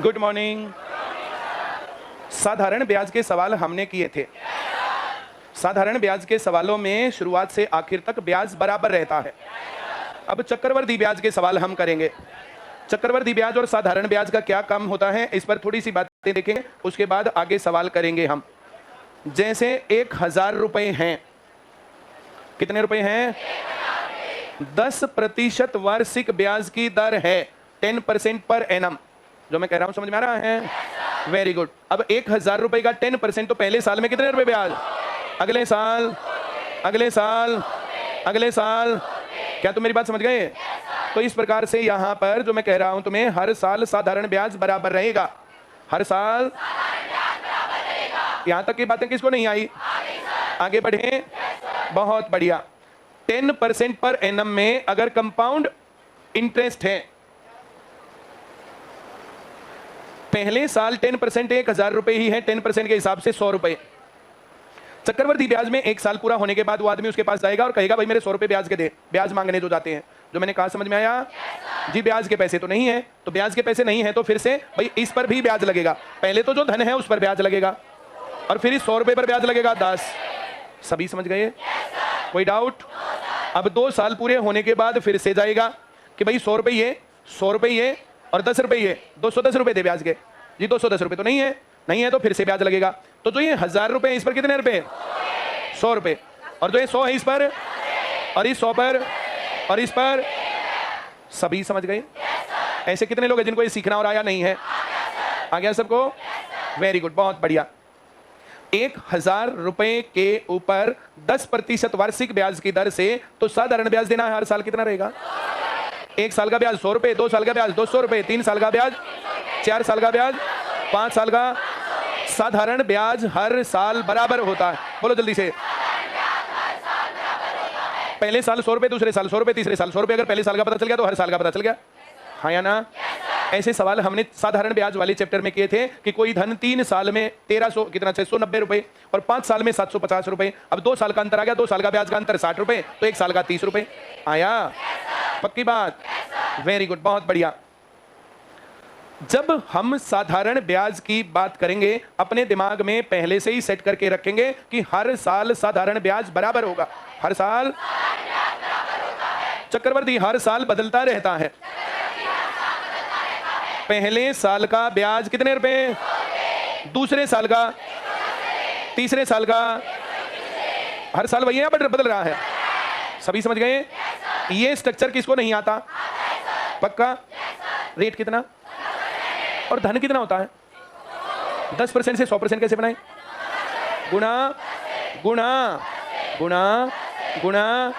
Good morning. साधारण ब्याज के सवाल हमने किए थे। साधारण ब्याज के सवालों में शुरुआत से आखिर तक ब्याज बराबर रहता है। अब चक्रवर्ती ब्याज के सवाल हम करेंगे। चक्रवर्ती ब्याज और साधारण ब्याज का क्या काम होता है, इस पर थोड़ी सी बातें देखेंगे, उसके बाद आगे सवाल करेंगे हम। जैसे 1000 रुपए हैं, कितने रुपए हैं? 10% वार्षिक ब्याज की दर है, 10% पर एनम। जो मैं कह रहा हूं समझ में आ रहा है? Very good. अब 1000 रुपए का 10% तो पहले साल में कितने रुपए ब्याज? अगले साल, अगले साल, अगले साल। क्या तुम मेरी बात समझ गए? तो इस प्रकार से यहां पर जो मैं कह रहा हूं तुम्हें, हर साल साधारण ब्याज बराबर रहेगा। हर साल यहां तक की बातें किसको नहीं आई? आगे बढ़े। बहुत बढ़िया। 10% पर एनम में अगर कंपाउंड इंटरेस्ट है, पहले साल 10% 1000 रुपए ही है, 10% के हिसाब से 100 रुपए। चक्रवर्ती ब्याज में एक साल पूरा होने के बाद वो आदमी उसके पास जाएगा और कहेगा भाई मेरे 100 रुपए ब्याज के दे। ब्याज मांगने जो जाते हैं, जो मैंने कहा समझ में आया? जी ब्याज के पैसे तो नहीं है, तो ब्याज के पैसे नहीं है तो फिर से भाई इस पर भी ब्याज लगेगा। पहले तो जो धन है उस पर ब्याज लगेगा और फिर इस 100 रुपए पर ब्याज लगेगा 10। सभी समझ गए? कोई डाउट? अब 2 साल पूरे होने के बाद फिर से जाएगा कि भाई 100 रुपए ये, 100 रुपए ये और 10 रुपए ये, 210 रुपए दे ब्याज के। जी 210 रुपए तो नहीं है, नहीं है तो फिर से ब्याज लगेगा। तो जो ये 1000 रुपए इस पर कितने रुपए? 100 रुपए। और जो ये 100 है इस पर, और इस 100 पर, और इस पर। सभी समझ गए? ऐसे कितने लोग हैं जिनको ये सीखना और आया नहीं है? आ गया सबको? वेरी गुड, बहुत बढ़िया। 1000 रुपए के ऊपर 10% वार्षिक ब्याज की दर से तो साधारण ब्याज देना है हर साल। कितना रहेगा? 1 साल का ब्याज 100 रुपए, 2 साल का ब्याज 200 रुपए, 3 साल का ब्याज, 4 साल का ब्याज, 5 साल का। साधारण ब्याज हर साल बराबर होता है। बोलो जल्दी से। पहले साल 100 रुपए, दूसरे साल 100 रुपए, तीसरे साल 100 रुपए। अगर पहले साल का पता चल गया तो हर साल का पता चल गया। हाँ या ना? ऐसे सवाल हमने साधारण ब्याज वाले चैप्टर में किए थे कि कोई धन 3 साल में 1300 कितना 690 रुपए और 5 साल में 750 रुपए। अब 2 साल का अंतर आ गया, 2 साल का ब्याज का अंतर 60 रुपए, तो 1 साल का 30 रुपए। आया? पक्की बात? वेरी गुड, बहुत बढ़िया। जब हम साधारण ब्याज की बात करेंगे, अपने दिमाग में पहले से ही सेट करके रखेंगे कि हर साल साधारण ब्याज बराबर होगा। हर साल चक्रवर्ती हर साल बदलता रहता है। पहले साल का ब्याज कितने रुपए? दूसरे साल का, तीसरे साल का, हर साल वही है बदल रहा है। सभी समझ गए? ये स्ट्रक्चर किसको नहीं आता? पक्का? रेट कितना और धन कितना होता है? 10% से 100% कैसे बनाए? गुणा गुणा गुणा गुणा।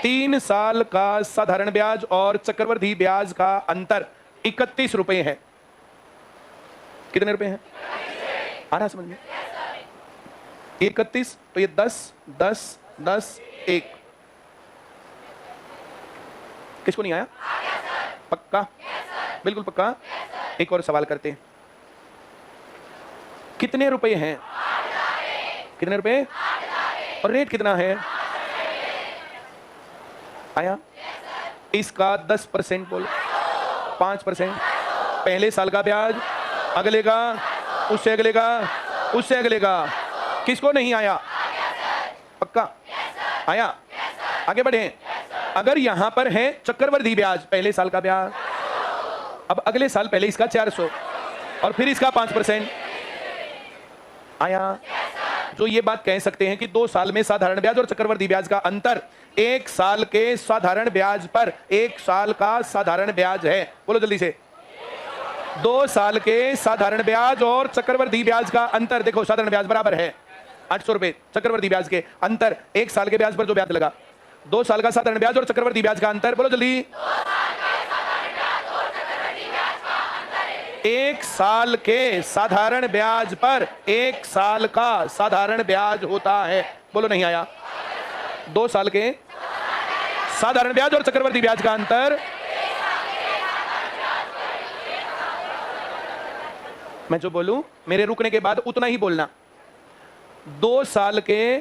3 साल का साधारण ब्याज और चक्रवर्ती ब्याज का अंतर 31 रुपए है। कितने रुपए हैं? आ रहा समझ में? 31 तो ये 10 10 10 1। किसको नहीं आया? पक्का? बिल्कुल पक्का। एक और सवाल करते हैं। कितने रुपए हैं? कितने रुपए? और रेट कितना है? आया? इसका 10% बोलो, 5%। पहले साल का ब्याज, अगले का, उससे अगले का, उससे अगले का। किसको नहीं आया? पक्का? आया? आगे बढ़े। अगर यहां पर है चक्रवर्ती ब्याज, पहले साल का ब्याज, अब अगले साल पहले इसका 400 और फिर इसका 5%। आया? जो ये बात कह सकते हैं कि 2 साल में साधारण ब्याज और चक्रवर्ती ब्याज का अंतर 1 साल के साधारण ब्याज पर 1 साल का साधारण ब्याज है। बोलो जल्दी से। 2 साल के साधारण ब्याज और चक्रवर्ती ब्याज का अंतर, देखो साधारण ब्याज बराबर है 800 रुपए, चक्रवर्ती ब्याज के अंतर 1 साल के ब्याज पर जो ब्याज लगा। 2 साल का साधारण ब्याज और चक्रवर्ती ब्याज का अंतर, बोलो जल्दी। 1 साल के साधारण ब्याज पर 1 साल का साधारण ब्याज होता है। बोलो नहीं आया? 2 साल के साधारण ब्याज और चक्रवर्ती ब्याज का अंतर, मैं जो बोलूं मेरे रुकने के बाद उतना ही बोलना। 2 साल के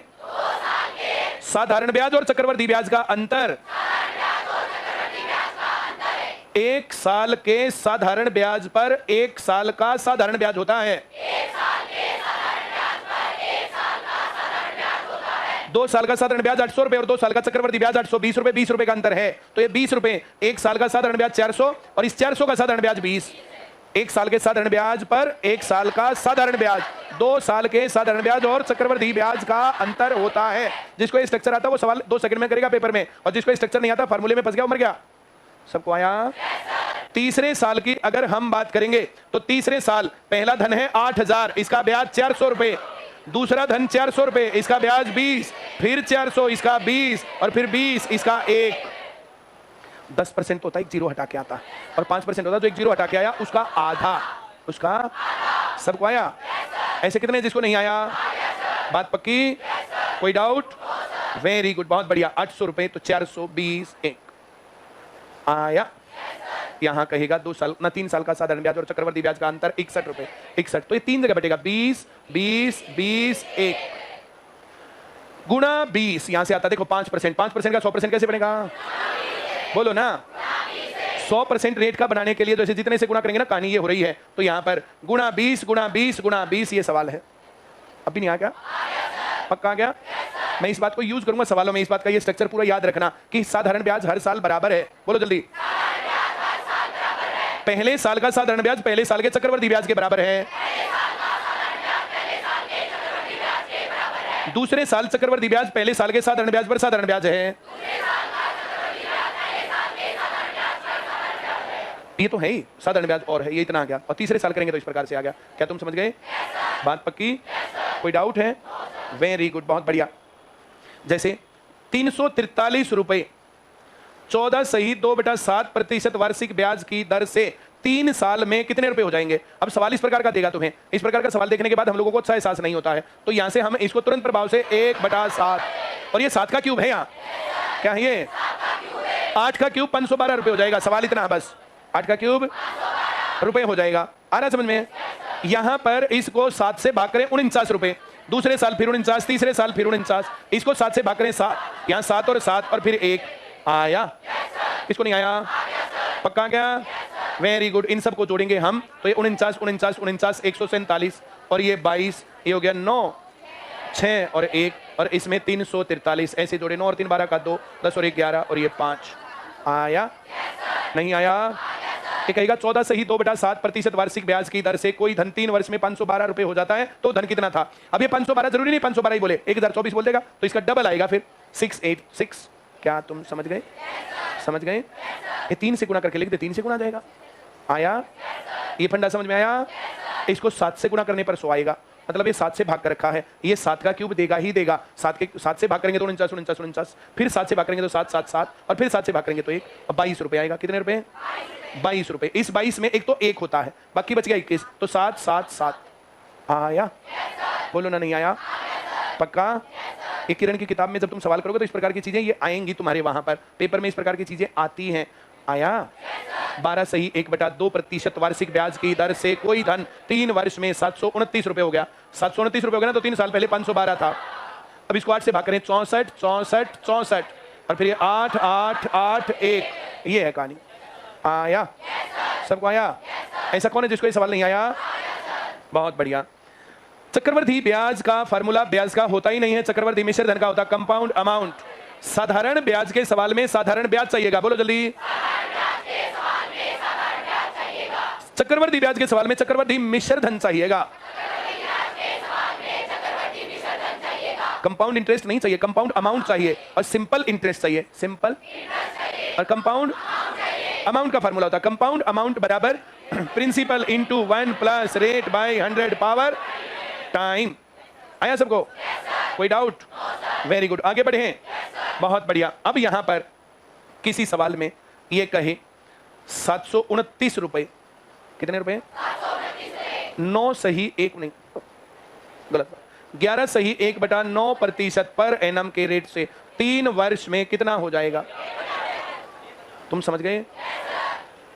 साधारण ब्याज और चक्रवर्ती ब्याज का अंतर एक साल के साधारण ब्याज पर एक साल का साधारण ब्याज होता है। 2 साल का साधारण ब्याज 800 रुपए और 2 साल का चक्रवर्ती ब्याज 820 रुपए, 20 रुपए का अंतर है। तो ये 20 रुपए, एक साल का साधारण ब्याज 400 और इस 400 का साधारण ब्याज 20। एक साल के साधारण ब्याज पर एक साल का साधारण ब्याज, 2 साल के साधारण ब्याज और चक्रवर्ती ब्याज का अंतर होता है। जिसको स्ट्रक्चर आता है वो सवाल 2 सेकंड में करेगा पेपर में, और जिसको स्ट्रक्चर नहीं आता फार्मूले में फंस गया, मर गया। सबको आया? तीसरे साल की अगर हम बात करेंगे तो तीसरे साल पहला धन है 8000, इसका ब्याज 400 रुपए। दूसरा धन 400 रुपए, इसका ब्याज 20, फिर 400, इसका 20 और फिर 20, इसका 1। 10% होता है, एक जीरो हटा के आता, और 5% होता है जो एक जीरो हटा के आया उसका आधा, उसका। सबको आया? ऐसे कितने जिसको नहीं आया? बात पक्की? कोई डाउट? वेरी गुड, बहुत बढ़िया। 800 रुपए तो 420, 1 आया। यहां कहेगा 2 साल ना 3 साल का साधारण ब्याज और चक्रवर्ती ब्याज का अंतर 61 रुपए, 61। तो ये 3 जगह बटेगा, 20, 20, 20, 1 गुणा 20। यहां से आता देखो 5%, 5% का 100% कैसे बनेगा? बोलो ना। 100% रेट का बनाने के लिए जैसे जितने से गुणा करेंगे ना, कहानी ये हो रही है। तो यहां पर गुणा 20 गुणा 20 गुणा 20, ये सवाल है। अभी नहीं आ गया? पक्का आ गया? मैं इस बात को यूज करूंगा सवालों में, इस बात का ये स्ट्रक्चर पूरा याद रखना कि साधारण ब्याज हर साल बराबर है। बोलो जल्दी। पहले साल का साधारण ब्याज पहले साल के चक्रवर्ती ब्याज के बराबर है। दूसरे साल चक्रवर्ती ब्याज पहले साल के साधारण ब्याज पर साधारण ब्याज है। ये तो है ही, साधारण ब्याज और है, ये इतना आ गया। और तीसरे साल करेंगे तो इस प्रकार से आ गया। क्या तुम समझ गए? बात पक्की? कोई डाउट है? वेरी गुड, बहुत बढ़िया। जैसे 343 रुपए 14 सही 2/7% वार्षिक ब्याज की दर से 3 साल में कितने रुपए हो जाएंगे? अब सवाल इस प्रकार का देगा तुम्हें। इस प्रकार का सवाल देखने के बाद हम लोगों को अच्छा एहसास नहीं होता है, तो यहां से हम इसको तुरंत प्रभाव से 1/7, और ये 7 का क्यूब है। यहाँ क्या है? ये 8 का क्यूब 512 रुपए हो जाएगा। सवाल इतना, बस 8 का क्यूब रुपए हो जाएगा। आ रहा समझ में? यहां पर इसको 7 से भाग करें 49 रुपए, दूसरे साल फिर 49, तीसरे साल फिर 49, इसको 7 से भाग करें 7, यहाँ 7 और 7 और फिर 1 आया। किसको नहीं आया? पक्का क्या? Very good. इन सब को जोड़ेंगे हम तो ये 49 49 49 147 और ये 22, ये हो गया 9 6 और 1, और इसमें 343 ऐसे जोड़े। 9 और 3 12 का 2, 10 और 1 11 और ये 5 आया। नहीं आया? ये कहेगा 14 सही 2/7% वार्षिक ब्याज की दर से कोई धन 3 वर्ष में 512 रुपए हो जाता है, तो धन कितना था? अब ये 512 जरूरी नहीं 512 ही बोले, 1024 बोल देगा तो इसका डबल आएगा फिर 686। क्या तुम समझ गए? समझ गए? ये 3 से गुणा करके लिख दे, 3 से गुणा आ जाएगा। आया? ये फंडा समझ में आया? इसको 7 से गुणा करने पर 100 आएगा, मतलब ये 7 से भाग कर रखा है, ये 7 का क्यूब देगा ही देगा। 7 से भाग करेंगे तो 49 49 49, फिर 7 से भाग करेंगे तो 7 7 7 और फिर 7 से भाग करेंगे तो 1, और 22 रुपए आएगा। कितने रुपए? 22 रुपए। इस 22 में एक तो 1 होता है, बाकी बच गया 21, तो 7 7 7 आया। बोलो ना, नहीं आया? पक्का? ये किरण की किताब में जब तुम सवाल करोगे तो इस प्रकार की चीजें ये आएंगी तुम्हारे वहां पर पेपर में, इस प्रकार की चीजें आती हैं। आया? 12 सही 1/2% वार्षिक ब्याज की दर से कोई धन 3 वर्ष में 729 रुपए हो गया। 729 रुपए हो गया ना, तो 3 साल पहले 512 था। अब इसको 8 से भाग करें 64 64 64 और फिर ये 8 8 8 1, ये है कहानी। आया? सबको आया? ऐसा कौन है जिसको ये सवाल नहीं आया? बहुत बढ़िया। चक्रवर्ती ब्याज का फार्मूला ब्याज का होता ही नहीं है, चक्रवर्ती मिश्र धन का होता है कंपाउंड अमाउंट। साधारण ब्याज के सवाल में साधारण ब्याज चाहिएगा। बोलो जल्दी। चक्रवर्ती ब्याज के सवाल में चक्रवर्ती मिश्र धन चाहिएगा। कंपाउंड इंटरेस्ट नहीं चाहिए, कंपाउंड अमाउंट चाहिए, और सिंपल इंटरेस्ट चाहिए। सिंपल और कंपाउंड अमाउंट का फार्मूला होता है कंपाउंड अमाउंट बराबर principal into 1 plus rate by 100 power time. आया सबको? कोई डाउट? वेरी गुड, आगे बढ़े हैं। बहुत बढ़िया। अब यहां पर किसी सवाल में ये कहे 729 रुपए, कितने रुपए? 9 सही 1 नहीं, गलत, 11 सही 1/9% पर एनम के रेट से 3 वर्ष में कितना हो जाएगा? तुम समझ गए?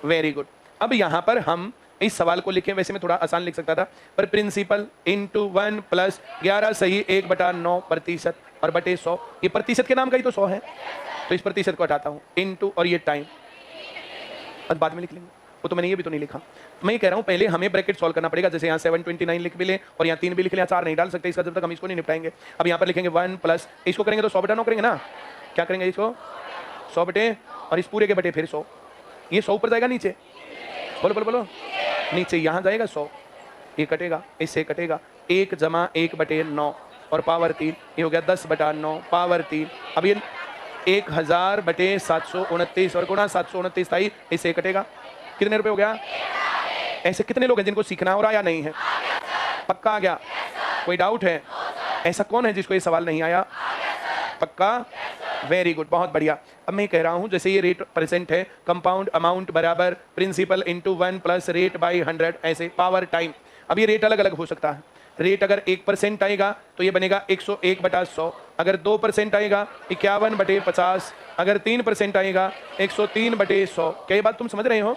Very good. अब यहां पर हम इस सवाल को लिखें, वैसे मैं थोड़ा आसान लिख सकता था, पर प्रिंसिपल इंटू 1 प्लस 11 सही 1/9% और बटे 100, ये प्रतिशत के नाम का ही तो 100 है, तो इस प्रतिशत को हटाता हूं, इंटू और ये टाइम। बस बाद में लिख लेंगे, वो तो मैंने ये भी तो नहीं लिखा। मैं ये कह रहा हूँ पहले हमें ब्रैकेट सॉल्व करना पड़ेगा। जैसे यहाँ 729 लिख भी ले और यहाँ 3 भी लिख ले, 4 नहीं डाल सकते इसका जब तक हम इसको नहीं निपटाएंगे। अब यहाँ पर लिखेंगे 1 प्लस, इसको करेंगे तो 100 बटा 9 करेंगे ना, क्या करेंगे इसको 100 बटे और इस पूरे के बटे फिर 100, ये 100 ऊपर जाएगा नीचे, बोलो बोलो बोलो, नीचे यहाँ जाएगा 100, ये कटेगा, इससे कटेगा 1 जमा 1 बटे 9 और पावर 3, ये हो गया 10 बटा 9 पावर 3। अब ये 1000 बटे 729 और गुणा 729 था, इससे कटेगा, कितने रुपए हो गया? ऐसे कितने लोग हैं जिनको सीखना हो रहा या नहीं है? पक्का आ गया? कोई डाउट है? ऐसा कौन है जिसको ये सवाल नहीं आया? पक्का? वेरी गुड, बहुत बढ़िया। अब मैं कह रहा हूं जैसे ये रेट परसेंट है, कंपाउंड अमाउंट बराबर principal into 1 plus rate by 100, ऐसे पावर टाइम। अब ये रेट अलग अलग हो सकता है। रेट अगर 1% आएगा तो ये बनेगा 101 बटा 100, अगर 2% आएगा 51 बटे 50, अगर 3% आएगा 103 बटे 100। क्या ये बात तुम समझ रहे हो?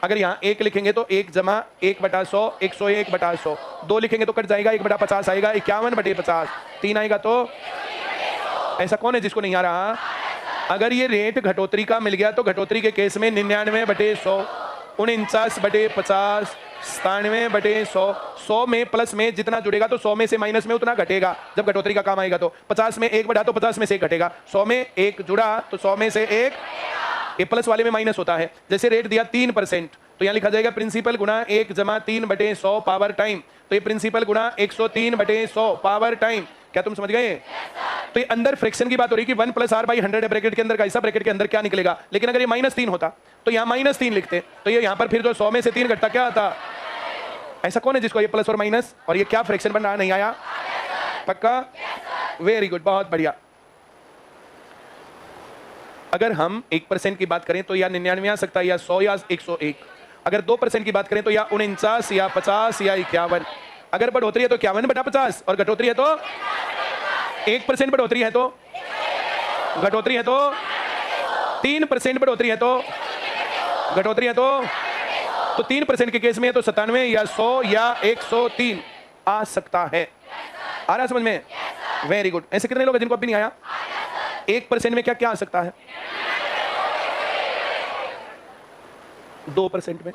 अगर यहाँ 1 लिखेंगे तो 1 जमा 1 बटा 100 101 बटा 100, 2 लिखेंगे तो कट जाएगा 1 बटा 50 आएगा 51 बटे 50, 3 आएगा तो ऐसा कौन है जिसको नहीं आ रहा? अगर ये रेट घटोतरी का मिल गया तो घटोतरी के केस में 99 बटे 100, 49 बटे 50, 97 बटे 100, 100 में प्लस में जितना जुड़ेगा तो 100 में से माइनस में उतना घटेगा जब घटोतरी का काम आएगा। तो 50 में 1 बढ़ा तो 50 में से 1 घटेगा, 100 में 1 जुड़ा तो 100 में से 1, ये प्लस वाले में माइनस होता है। जैसे रेट दिया 3% तो यहाँ लिखा जाएगा प्रिंसिपल गुणा 1 जमा 3 बटे 100 पावर टाइम, तो ये प्रिंसिपल गुणा 103 बटे 100 पावर टाइम। क्या तुम समझ गए? तो ये अंदर फ्रैक्शन की बात हो रही कि 1 प्लस आर बाई 100 ब्रैकेट के अंदर का, ऐसा ब्रैकेट के अंदर क्या निकलेगा। लेकिन अगर ये -3 होता तो यहाँ -3 लिखते, तो ये यहाँ पर फिर जो 100 में से 3 घटता क्या आता? ऐसा कौन है जिसको ये प्लस और माइनस और ये क्या फ्रैक्शन बन रहा नहीं आया? पक्का? वेरी गुड, बहुत बढ़िया। अगर हम 1% की बात करें तो या 99 आ सकता है या 100 या 101। अगर 2% की बात करें तो या 49 या 50 या 51। अगर बढ़ोतरी है तो 51 बटा 50 और घटोतरी है तो 1% बढ़ोतरी है तो घटोतरी है तो 3% बढ़ोतरी है तो घटोतरी है तो 3% के केस में है तो 97 या 100 या 103 आ सकता है। आ रहा समझ में? Very good. ऐसे कितने लोग हैं जिनको अभी नहीं आया? 1% में क्या क्या आ सकता है? 2% में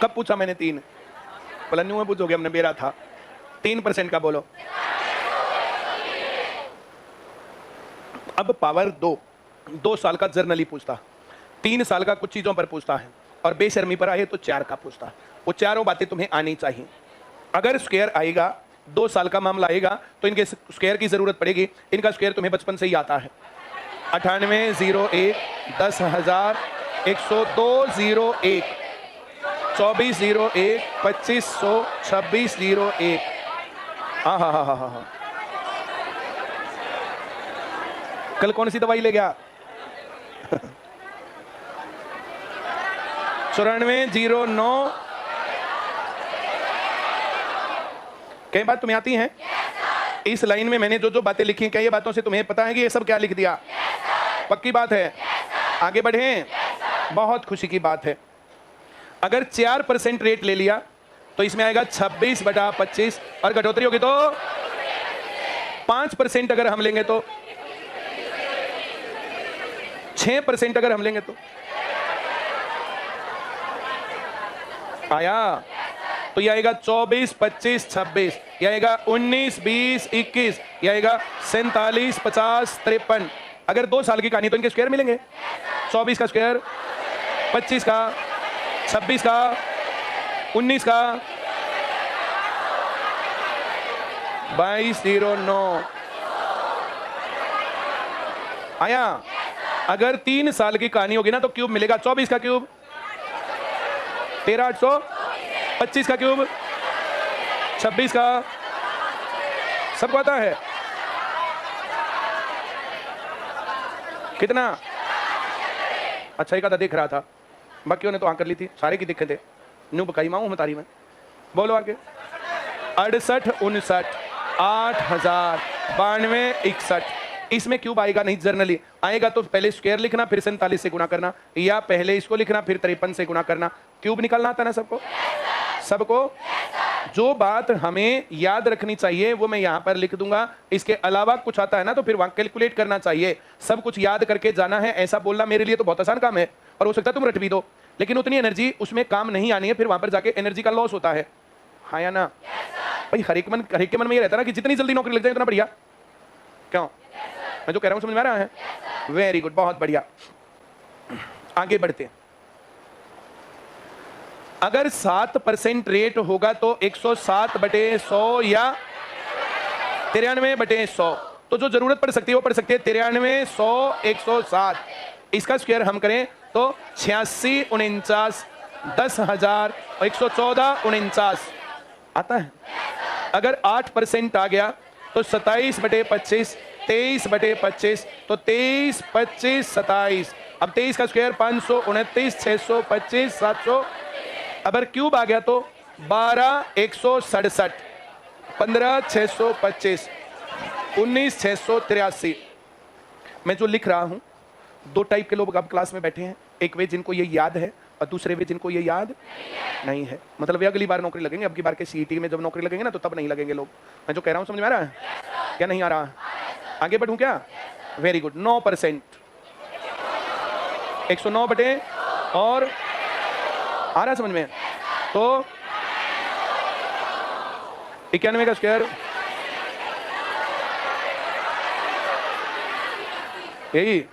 कब पूछा मैंने? 3 पलन्नू में पूछोगे, हमने मेरा था 3% का, बोलो। अब पावर 2 साल का जर्नली पूछता, 3 साल का कुछ चीजों पर पूछता है और बेशर्मी पर आए तो 4 का पूछता है। वो चारों बातें तुम्हें आनी चाहिए। अगर स्क्वायर आएगा, 2 साल का मामला आएगा तो इनके स्क्वायर की जरूरत पड़ेगी। इनका स्क्वायर तुम्हें बचपन से ही आता है। 9801 10,000 10201 2401 2500 2601। हाँ हाँ हाँ हाँ हाँ। कल कौन सी दवाई ले गया? 9409। कई बात तुम्हें आती हैं? इस लाइन में मैंने जो जो बातें लिखी, क्या ये बातों से तुम्हें पता है कि ये सब क्या लिख दिया? पक्की बात है? आगे बढ़े? बहुत खुशी की बात है। अगर 4% रेट ले लिया तो इसमें आएगा 26 बटा 25 और घटोतरी होगी तो 5% अगर हम लेंगे तो 6% अगर हम लेंगे तो आया तो यह आएगा 24 25 26, यह आएगा 19 20 21, यह आएगा 47 50 53। अगर 2 साल की कहानी तो इनके स्क्वायर मिलेंगे। 24 का स्क्वायर, 25 का, 26 का, 19 का, 2209 आया। अगर 3 साल की कहानी होगी ना तो क्यूब मिलेगा। 24 का क्यूब 13800, 25 का क्यूब 26 का, सबको आता है कितना? अच्छा एक आधा देख रहा था, बाकियों ने तो हाँ कर ली थी, सारे की दिक्कत है। न्यू बकाई माऊं मैं तारी में, बोलो आगे। 68 59 8000 92 61। इसमें क्यूब आएगा नहीं, जर्नली आएगा तो पहले स्क्वायर लिखना फिर 47 से गुणा करना, या पहले इसको लिखना फिर 53 से गुणा करना। क्यूब निकालना आता ना सबको? सबको जो बात हमें याद रखनी चाहिए वो मैं यहां पर लिख दूंगा, इसके अलावा कुछ आता है ना तो फिर वहां कैलकुलेट करना चाहिए। सब कुछ याद करके जाना है, ऐसा बोलना मेरे लिए तो बहुत आसान काम है, और हो सकता है तुम रट भी दो, लेकिन उतनी एनर्जी उसमें काम नहीं आनी है, फिर वहां पर जाके एनर्जी का लॉस होता है। हाँ या ना? भाई हर एक के मन में ये रहता है ना कि जितनी जल्दी नौकरी लग जाए उतना बढ़िया। क्यों? मैं जो कह रहा हूं समझ में आ रहा है? वेरी गुड, बहुत बढ़िया। आगे बढ़ते हैं। अगर 7% रेट होगा तो 107/100 या 93/100, तो जो जरूरत पड़ सकती है वो पड़ सकती है 93, 100, 107। इसका स्क्वायर हम करें तो 86, 49, 10,000 और 114, 49 आता है। अगर 8% आ गया तो 27/25, 23/25, तो 23, 25, 27। अब 23 का स्क्वायर 529, 625, 700। अगर क्यूब आ गया तो 12, 167, 15, 625, 19, 683। मैं जो लिख रहा हूं, दो टाइप के लोग अब क्लास में बैठे हैं, एक वे जिनको ये याद है और दूसरे वे जिनको ये याद नहीं है। मतलब वे अगली बार नौकरी लगेंगे, अब की बार के सीईटी में जब नौकरी लगेंगे ना तो तब नहीं लगेंगे लोग। मैं जो कह रहा हूं समझ में आ रहा है क्या? नहीं आ रहा? आगे बढ़ूं क्या? Very good. 9%, 109 बटे और आ रहा है समझ में? तो 91 का स्क्वायर यही।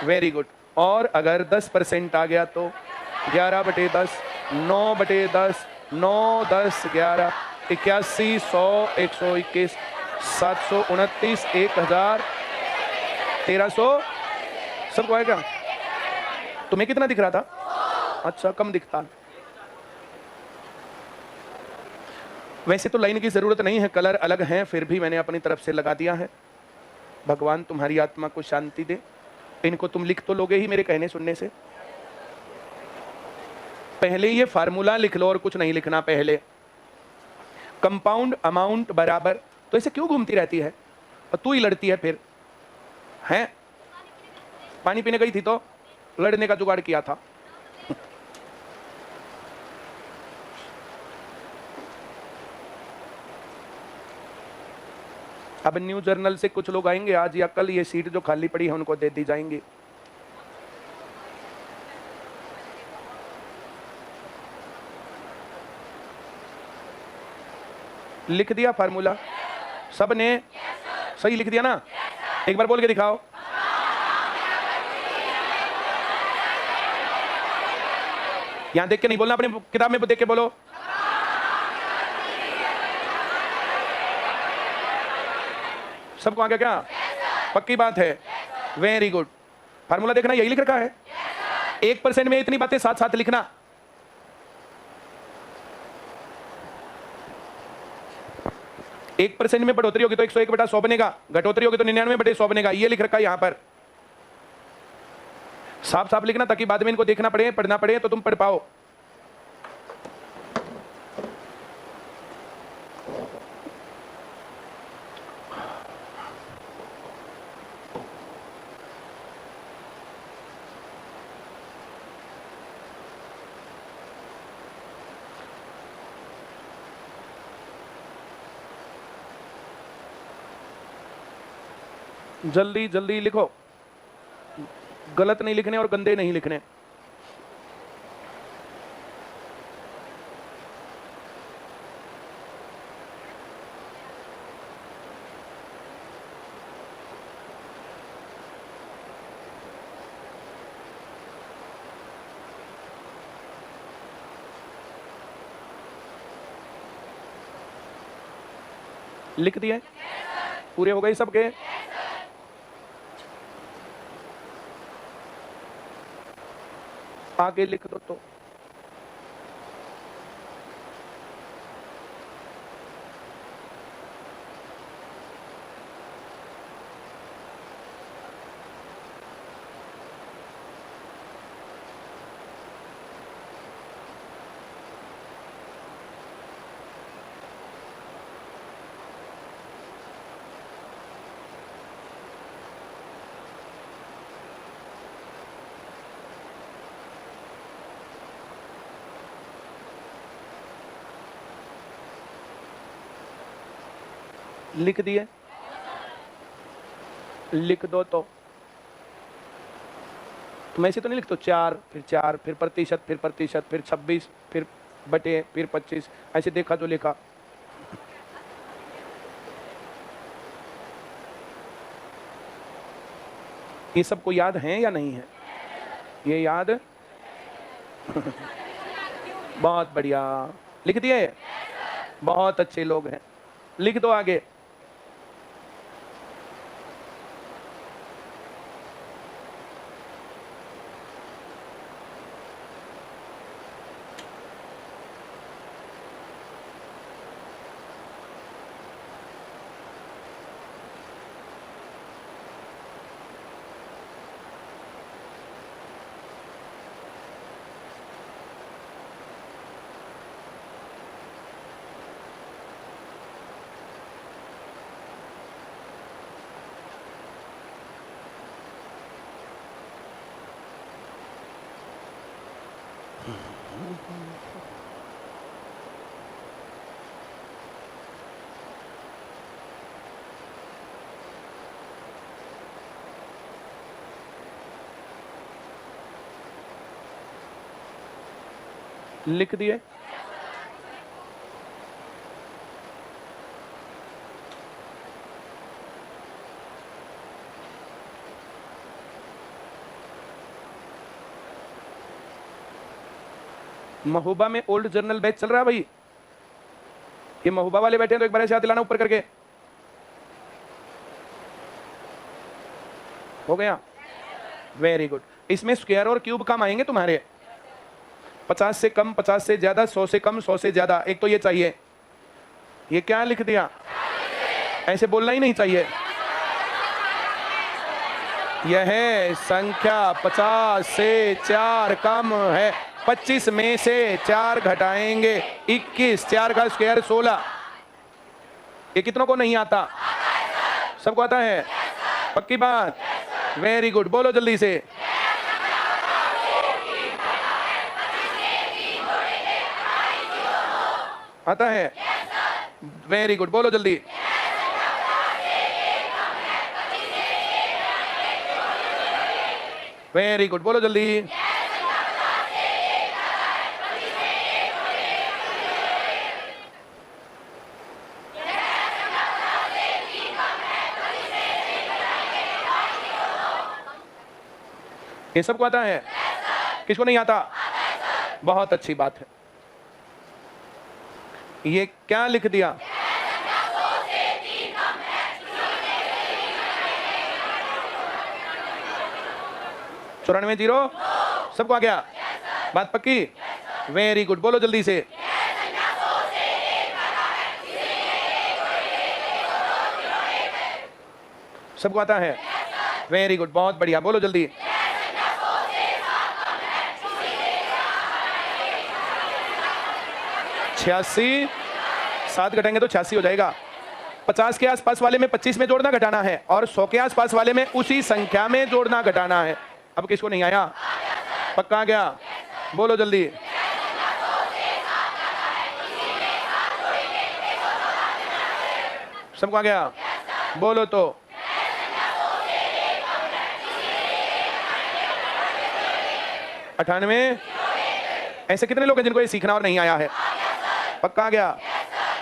Very good. और अगर 10% आ गया तो 11/10, 9/10, 9, 10, 11, 81, 100, 121, 729, 1000, 1300। सबको आएगा? तुम्हें कितना दिख रहा था? अच्छा, कम दिखता। वैसे तो लाइन की जरूरत नहीं है, कलर अलग हैं, फिर भी मैंने अपनी तरफ से लगा दिया है। भगवान तुम्हारी आत्मा को शांति दे। इनको तुम लिख तो लोगे ही मेरे कहने सुनने से। पहले ये फार्मूला लिख लो और कुछ नहीं लिखना। पहले कंपाउंड अमाउंट बराबर, तो ऐसे क्यों घूमती रहती है और तू ही लड़ती है फिर हैं? पानी पीने गई थी तो लड़ने का जुगाड़ किया था। अब न्यू जर्नल से कुछ लोग आएंगे आज या कल, ये सीट जो खाली पड़ी है उनको दे दी जाएंगी। लिख दिया फार्मूला सबने? सही लिख दिया ना? एक बार बोल के दिखाओ। यहां देख के नहीं बोलना, अपने किताब में देख के बोलो। सबको आ गया क्या? पक्की बात है। Very good. फार्मूला देखना, यही लिख रखा है। 1% में इतनी बातें साथ साथ लिखना। एक % में बढ़ोतरी होगी तो 101/100 बनेगा, घटोतरी होगी तो 99/100 बनेगा। ये लिख रखा है यहां पर। साफ साफ लिखना ताकि बाद में इनको देखना पड़े, पढ़ना पड़े तो तुम पढ़ पाओ। जल्दी जल्दी लिखो, गलत नहीं लिखने और गंदे नहीं लिखने। लिख दिए? पूरे हो गए सबके? आगे लिख दो तो। लिख दिए, लिख दो तो तुम ऐसे तो नहीं लिखते 4 फिर 4 फिर प्रतिशत फिर प्रतिशत फिर 26 फिर बटे फिर 25, ऐसे देखा तो लिखा। ये सबको याद है या नहीं है? ये याद बहुत बढ़िया, लिख दिए, बहुत अच्छे लोग हैं, लिख दो आगे। लिख दिए, महोबा में ओल्ड जर्नल बैच चल रहा है भाई। ये महोबा वाले बैठे हैं तो एक बार ऐसे हाथ दिलाना ऊपर करके। हो गया, वेरी गुड। इसमें स्क्वायर और क्यूब कम आएंगे तुम्हारे, 50 से कम, 50 से ज्यादा, 100 से कम, 100 से ज्यादा। एक तो ये चाहिए। ये क्या लिख दिया? ऐसे बोलना ही नहीं चाहिए। यह संख्या 50 से 4 कम है। 25 में से 4 घटाएंगे 21, 4 का स्क्वायर 16। ये कितनों को नहीं आता? सबको आता है? पक्की बात? वेरी गुड, बोलो जल्दी से। आता है? वेरी गुड, बोलो जल्दी। वेरी गुड, बोलो जल्दी। ये सबको आता है? किसको नहीं आता? बहुत अच्छी बात है। ये क्या लिख दिया? चौरानवे जीरो, सबको आ गया? बात पक्की? वेरी गुड, बोलो जल्दी से। सबको आता है? वेरी गुड, बहुत बढ़िया, बोलो जल्दी। 86, 7 घटाएंगे तो 86 हो जाएगा। 50 के आसपास वाले में 25 में जोड़ना घटाना है और 100 के आसपास वाले में उसी संख्या में जोड़ना घटाना है। अब किसको नहीं आया? पक्का आ गया? बोलो जल्दी। सबको आ गया? बोलो तो। अठानवे। ऐसे कितने लोग हैं जिनको ये सीखना और नहीं आया है? पक्का आ गया?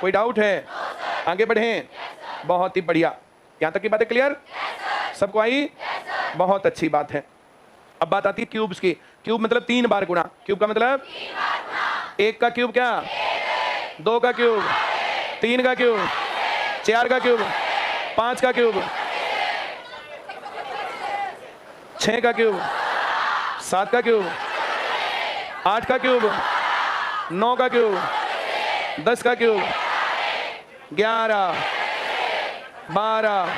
कोई डाउट है? आगे बढ़ें। बहुत ही बढ़िया, यहां तक की बातें क्लियर? सबको आई? बहुत अच्छी बात है। अब बात आती है क्यूब्स की। क्यूब मतलब 3 बार गुणा। क्यूब का मतलब 1 का क्यूब क्या? 2 का क्यूब, 3 का क्यूब, 4 का क्यूब, 5 का क्यूब, 6 का क्यूब, 7 का क्यूब, 8 का क्यूब, 9 का क्यूब, 10 का क्यूब, 11, 12,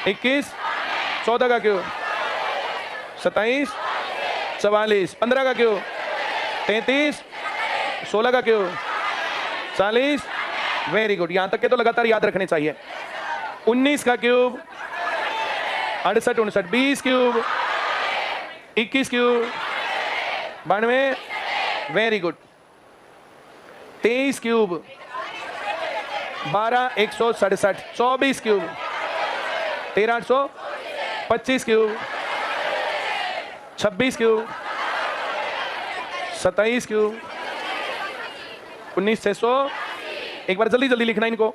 21, 14 का क्यूब, 27, 44, 15 का क्यूब, 33, 16 का क्यूब, 40। वेरी गुड, यहां तक के तो लगातार याद रखने चाहिए। 19 का cube, 68, 59, 20 cube, 21 cube, 92। Very good. 23 cube, 12,167, 24 cube, 13,800, 25 cube, 26 cube, 27 cube, 19,600। एक बार जल्दी जल्दी लिखना इनको।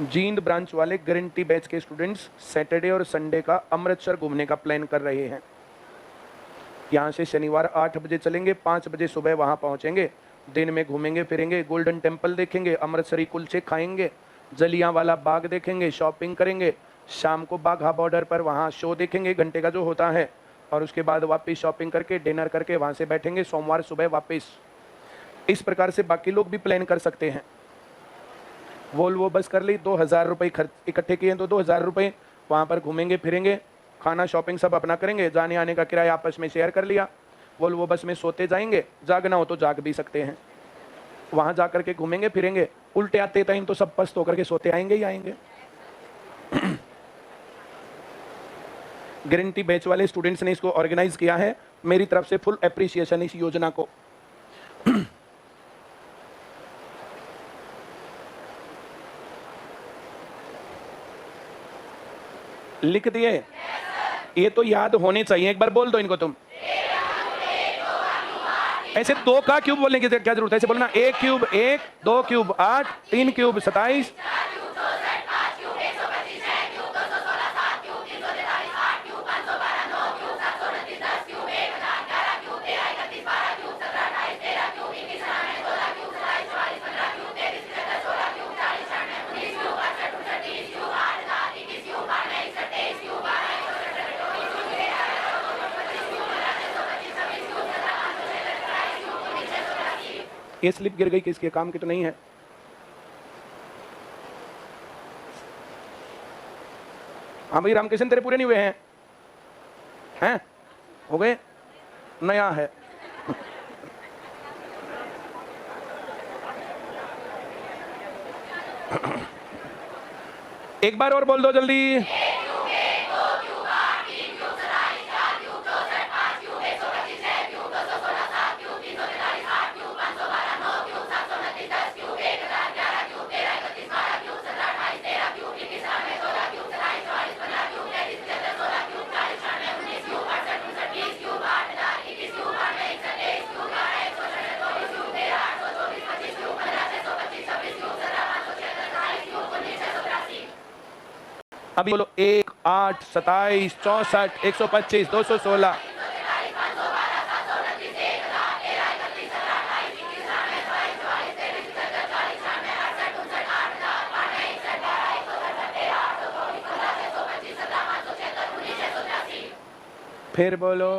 जींद ब्रांच वाले गारंटी बैच के स्टूडेंट्स सैटरडे और संडे का अमृतसर घूमने का प्लान कर रहे हैं। यहाँ से शनिवार 8 बजे चलेंगे, 5 बजे सुबह वहाँ पहुँचेंगे। दिन में घूमेंगे फिरेंगे, गोल्डन टेम्पल देखेंगे, अमृतसरी कुलचे खाएंगे, जलियांवाला बाग देखेंगे, शॉपिंग करेंगे। शाम को बाघा बॉर्डर पर वहाँ शो देखेंगे, घंटे का जो होता है, और उसके बाद वापस शॉपिंग करके डिनर करके वहाँ से बैठेंगे, सोमवार सुबह वापस। इस प्रकार से बाकी लोग भी प्लान कर सकते हैं। वोल्वो बस कर ली, 2,000 रुपये खर्च इकट्ठे किए तो 2,000 रुपये, वहाँ पर घूमेंगे फिरेंगे, खाना शॉपिंग सब अपना करेंगे, जाने आने का किराया आपस में शेयर कर लिया। वोल्वो बस में सोते जाएंगे, जागना हो तो जाग भी सकते हैं। वहाँ जा करके घूमेंगे फिरेंगे, उल्टे आते टाइम तो सब पस्त होकर के सोते आएंगे ही आएंगे। गारंटी बैच वाले स्टूडेंट्स ने इसको ऑर्गेनाइज किया है, मेरी तरफ से फुल एप्रिसिएशन इस योजना को। लिख दिए? ये तो याद होने चाहिए, एक बार बोल दो इनको तुम। ऐसे 2 का क्यूब बोलने की क्या जरूरत है, ऐसे बोलना 1 क्यूब 1, 2 क्यूब 8, 3 क्यूब 27, ये स्लिप गिर गई, किसके काम की तो नहीं है। हाँ भाई रामकिशन तेरे पूरे नहीं हुए हैं? हैं? हो गए? नया है। एक बार और बोल दो जल्दी। अभी बोलो 1, 8, 27, 64, 125, 216। फिर बोलो।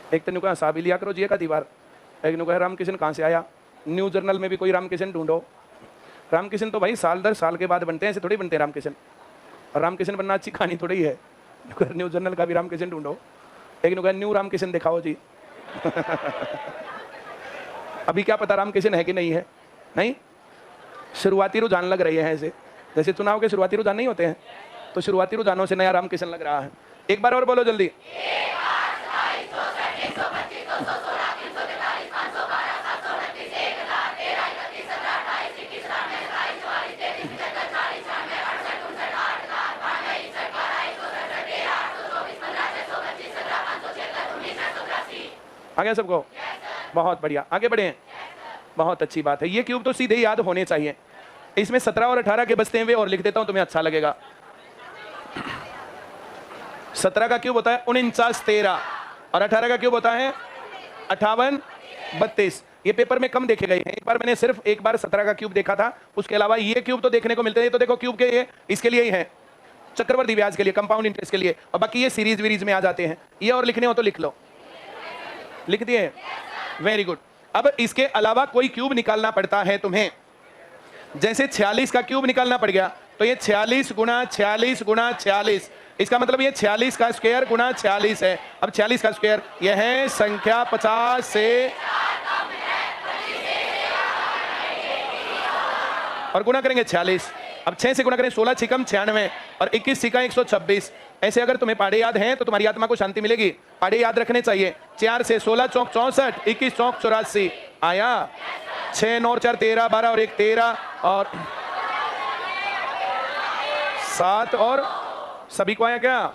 एक तो कहा साबी लिया करो जी का दीवार, एक ने कहा रामकिशन कहाँ से आया, न्यू जर्नल में भी कोई रामकिशन ढूंढो। रामकिशन तो भाई साल दर साल के बाद बनते हैं, ऐसे थोड़ी बनते हैं रामकिशन। और रामकिशन बनना अच्छी कहानी थोड़ी है। न्यू जर्नल का भी रामकिशन ढूंढो, एक ने कहा न्यू रामकिशन दिखाओ जी। अभी क्या पता रामकिशन है कि नहीं है, नहीं शुरुआती रुझान लग रही है ऐसे, जैसे चुनाव के शुरुआती रुझान नहीं होते हैं, तो शुरुआती रुझानों से नया रामकिशन लग रहा है। एक बार और बोलो जल्दी। आ गया सबको? बहुत बढ़िया, आगे बढ़े। बहुत अच्छी बात है, ये क्यूब तो सीधे याद होने चाहिए। इसमें 17 और 18 के बचते हैं वे, और लिख देता हूं तुम्हें अच्छा लगेगा। 17 का क्यूब होता है 49 13, और 18 का क्यूब होता है 58 32। ये पेपर में कम देखे गए हैं। एक बार मैंने सिर्फ एक बार 17 का क्यूब देखा था, उसके अलावा ये क्यूब तो देखने को मिलते हैं। तो देखो क्यूब के ये इसके लिए ही है, चक्रवर्ती ब्याज के लिए, कंपाउंड इंटरेस्ट के लिए, और बाकी ये सीरीज वीरीज में आ जाते हैं। ये और लिखने हो तो लिख लो, लिख दिए, वेरी गुड। अब इसके अलावा कोई क्यूब निकालना पड़ता है तुम्हें, जैसे 46 का क्यूब निकालना पड़ गया, तो ये 46 गुणा 46 गुणा 46, इसका मतलब ये 46 का स्क्वायर गुणा 46 है। अब 46 का स्क्वायर यह है संख्या 50 से, और गुणा करेंगे 46। अब 6 से गुणा करें 16 छिकम 96 और 21 छिका 126। ऐसे अगर तुम्हें पाड़े याद हैं तो तुम्हारी आत्मा को शांति मिलेगी। पाड़े याद रखने चाहिए। 4 से 16 चौक 64, 21 चौक 84 आया। 6 9 4 13, 12 और 1 13 और 7 और सभी को आया क्या?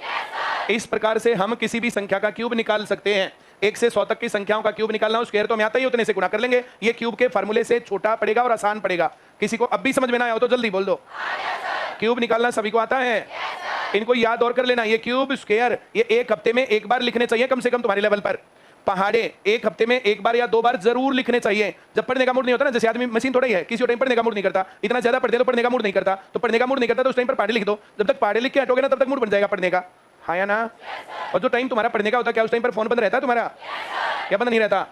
इस प्रकार से हम किसी भी संख्या का क्यूब निकाल सकते हैं। 1 से 100 तक की संख्याओं का क्यूब निकालना हो, स्क्वायर तो हमें आता ही, उतने से गुणा कर लेंगे। ये क्यूब के फार्मूले से छोटा पड़ेगा और आसान पड़ेगा। किसी को अब भी समझ में ना आया हो तो जल्दी बोल दो। क्यूब निकालना सभी को आता है? इनको याद और कर लेना। ये क्यूब स्क्वायर ये एक हफ्ते में एक बार लिखने चाहिए कम से कम तुम्हारे लेवल पर। पहाड़े एक हफ्ते में एक बार या 2 बार जरूर लिखने चाहिए। जब पढ़ने का मूड नहीं होता ना, जैसे आदमी मशीन थोड़ा ही है, किसी टाइम पढ़ने का मूड नहीं करता, इतना ज्यादा पढ़ते तो पढ़ने का मूड नहीं करता, तो पढ़ने का मूड नहीं करता तो उस टाइम पर पहाड़े लिख दो। जब तक पहाड़े लिख के हटोगे ना तब तक मूड बन जाएगा पढ़ने का, हाँ या ना? और जो टाइम तुम्हारा पढ़ने का होता है, क्या उस टाइम पर फोन बंद रहता है तुम्हारा? क्या बंद नहीं रहता?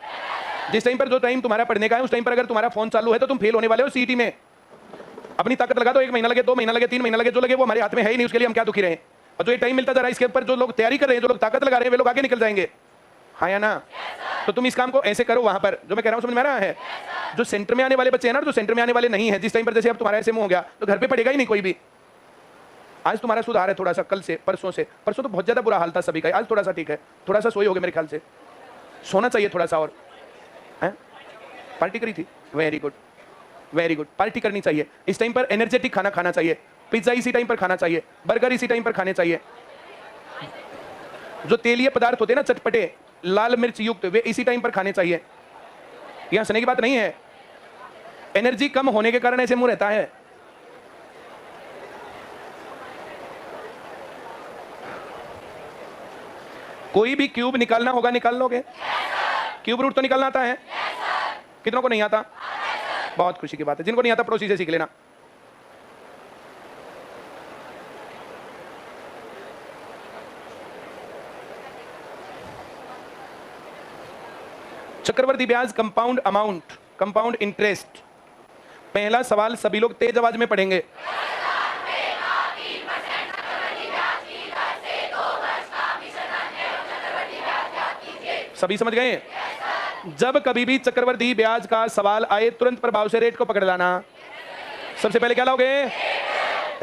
जिस टाइम पर जो टाइम तुम्हारा पढ़ने का है उस टाइम पर अगर तुम्हारा फोन चालू है तो तुम फेल होने वाले हो सीईटी में। अपनी ताकत लगा दो, 1 महीना लगे, 2 महीना लगे, 3 महीना लगे, जो लगे वो हमारे हाथ में है ही नहीं, उसके लिए हम क्या दुखी रहे। और जो ये टाइम मिलता जा रहा है इसके ऊपर जो लोग तैयारी कर रहे हैं, जो लोग ताकत लगा रहे हैं, वे लोग आगे निकल जाएंगे, हाँ या ना? तो तुम इस काम को ऐसे करो। वहां पर जो मैं कह रहा हूं समझ में आ रहा है? जो सेंटर में आने वाले बच्चे हैं ना, जो सेंटर में आने वाले नहीं है, जिस टाइम पर जैसे अब तुम्हारा ऐसे मुंह हो गया तो घर पे पढ़ेगा ही नहीं कोई भी। आज तुम्हारा सुधार है थोड़ा सा, कल से परसों से, परसों तो बहुत ज्यादा बुरा हाल था सभी का, आज थोड़ा सा ठीक है, थोड़ा सा सोए होगे मेरे ख्याल से, सोना चाहिए थोड़ा सा और है? पार्टी करी थी, very good very good, party करनी चाहिए। इस टाइम पर एनर्जेटिक खाना खाना चाहिए, पिज्जा इसी टाइम पर खाना चाहिए, बर्गर इसी टाइम पर खाने चाहिए। जो तेलीय पदार्थ होते हैं ना, चटपटे लाल मिर्च युक्त, वे इसी टाइम पर खाने चाहिए। यह हंसने की बात नहीं है, एनर्जी कम होने के कारण ऐसे मुंह रहता है। कोई भी क्यूब निकालना होगा, निकाल लोगे? क्यूब रूट तो निकालना आता है? कितनों को नहीं आता? बहुत खुशी की बात है। जिनको नहीं आता पड़ोसी से सीख लेना। चक्रवर्ती ब्याज, कंपाउंड अमाउंट, कंपाउंड इंटरेस्ट। पहला सवाल सभी लोग तेज आवाज में पढ़ेंगे। सभी समझ गए? जब कभी भी चक्रवर्ती ब्याज का सवाल आए तुरंत प्रभाव से रेट को पकड़ लाना। सबसे पहले क्या लाओगे?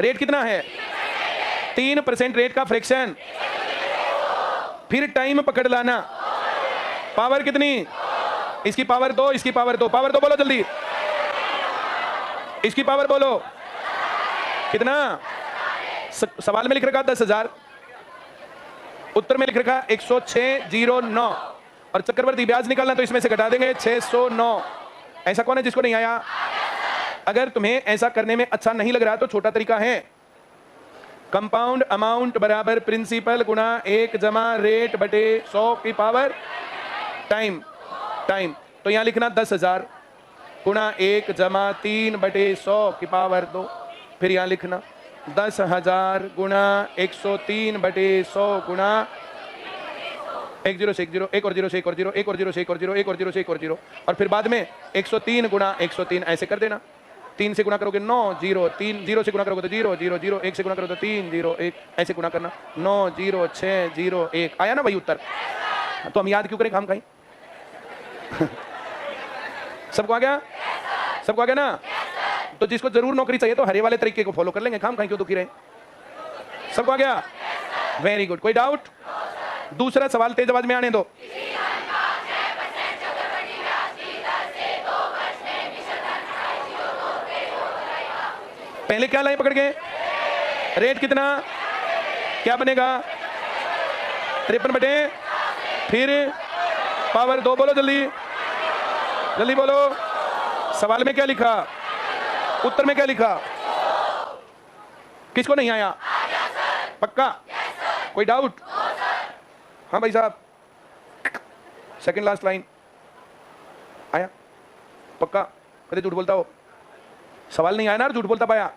रेट कितना है? 3% रेट का फ्रैक्शन। फिर टाइम पकड़ लाना। पावर कितनी? इसकी पावर 2, इसकी पावर 2, पावर 2 बोलो जल्दी। इसकी पावर बोलो कितना? सवाल में लिख रखा 10,000, उत्तर में लिख रखा 106,09 और चक्रवर्ती ब्याज निकालना तो इसमें से घटा देंगे 609। ऐसा कौन है जिसको नहीं आया? अगर तुम्हें ऐसा करने में अच्छा नहीं लग रहा तो छोटा तरीका है, कंपाउंड अमाउंट बराबर प्रिंसिपल गुणा 1 जमा रेट बटे 100 की पावर टाइम। टाइम तो यहां लिखना 10,000 गुणा 1 जमा 3 बटे 100 की पावर 2। फिर यहां लिखना 10,000 गुणा 103 बटे 100 गुणा 1 0 से 1 0, 1 और 0 से 1 और 0, 1 और 0 से 1 और 0, 1 और 0 से 1 और 0, और फिर बाद में 103 गुणा 103 ऐसे कर देना। 3 से गुणा करोगे 9 0, 3 0 से गुणा करोगे तो 0 0 0, 1 से गुणा करोगे तो 3 0 1, ऐसे गुणा करना 9 0 6 0 1। आया ना वही उत्तर? तो हम याद क्यों करें, काम कहीं? सबको आ गया? सबको आ गया ना? तो जिसको जरूर नौकरी चाहिए तो हरे वाले तरीके को फॉलो कर लेंगे, काम कहीं क्यों दुखी रहे? सबको आ गया? Very good. कोई डाउट? दूसरा सवाल तेज आवाज में आने दो। पहले क्या लाए पकड़ के? रेट कितना? क्या बनेगा? 53 बटे, फिर पावर 2 बोलो जल्दी जल्दी बोलो। सवाल में क्या लिखा? उत्तर में क्या लिखा? किसको नहीं आया? पक्का? कोई डाउट? हाँ भाई साहब, सेकंड लास्ट लाइन आया? पक्का? कभी झूठ बोलता हो? सवाल नहीं आया ना, झूठ बोलता पाया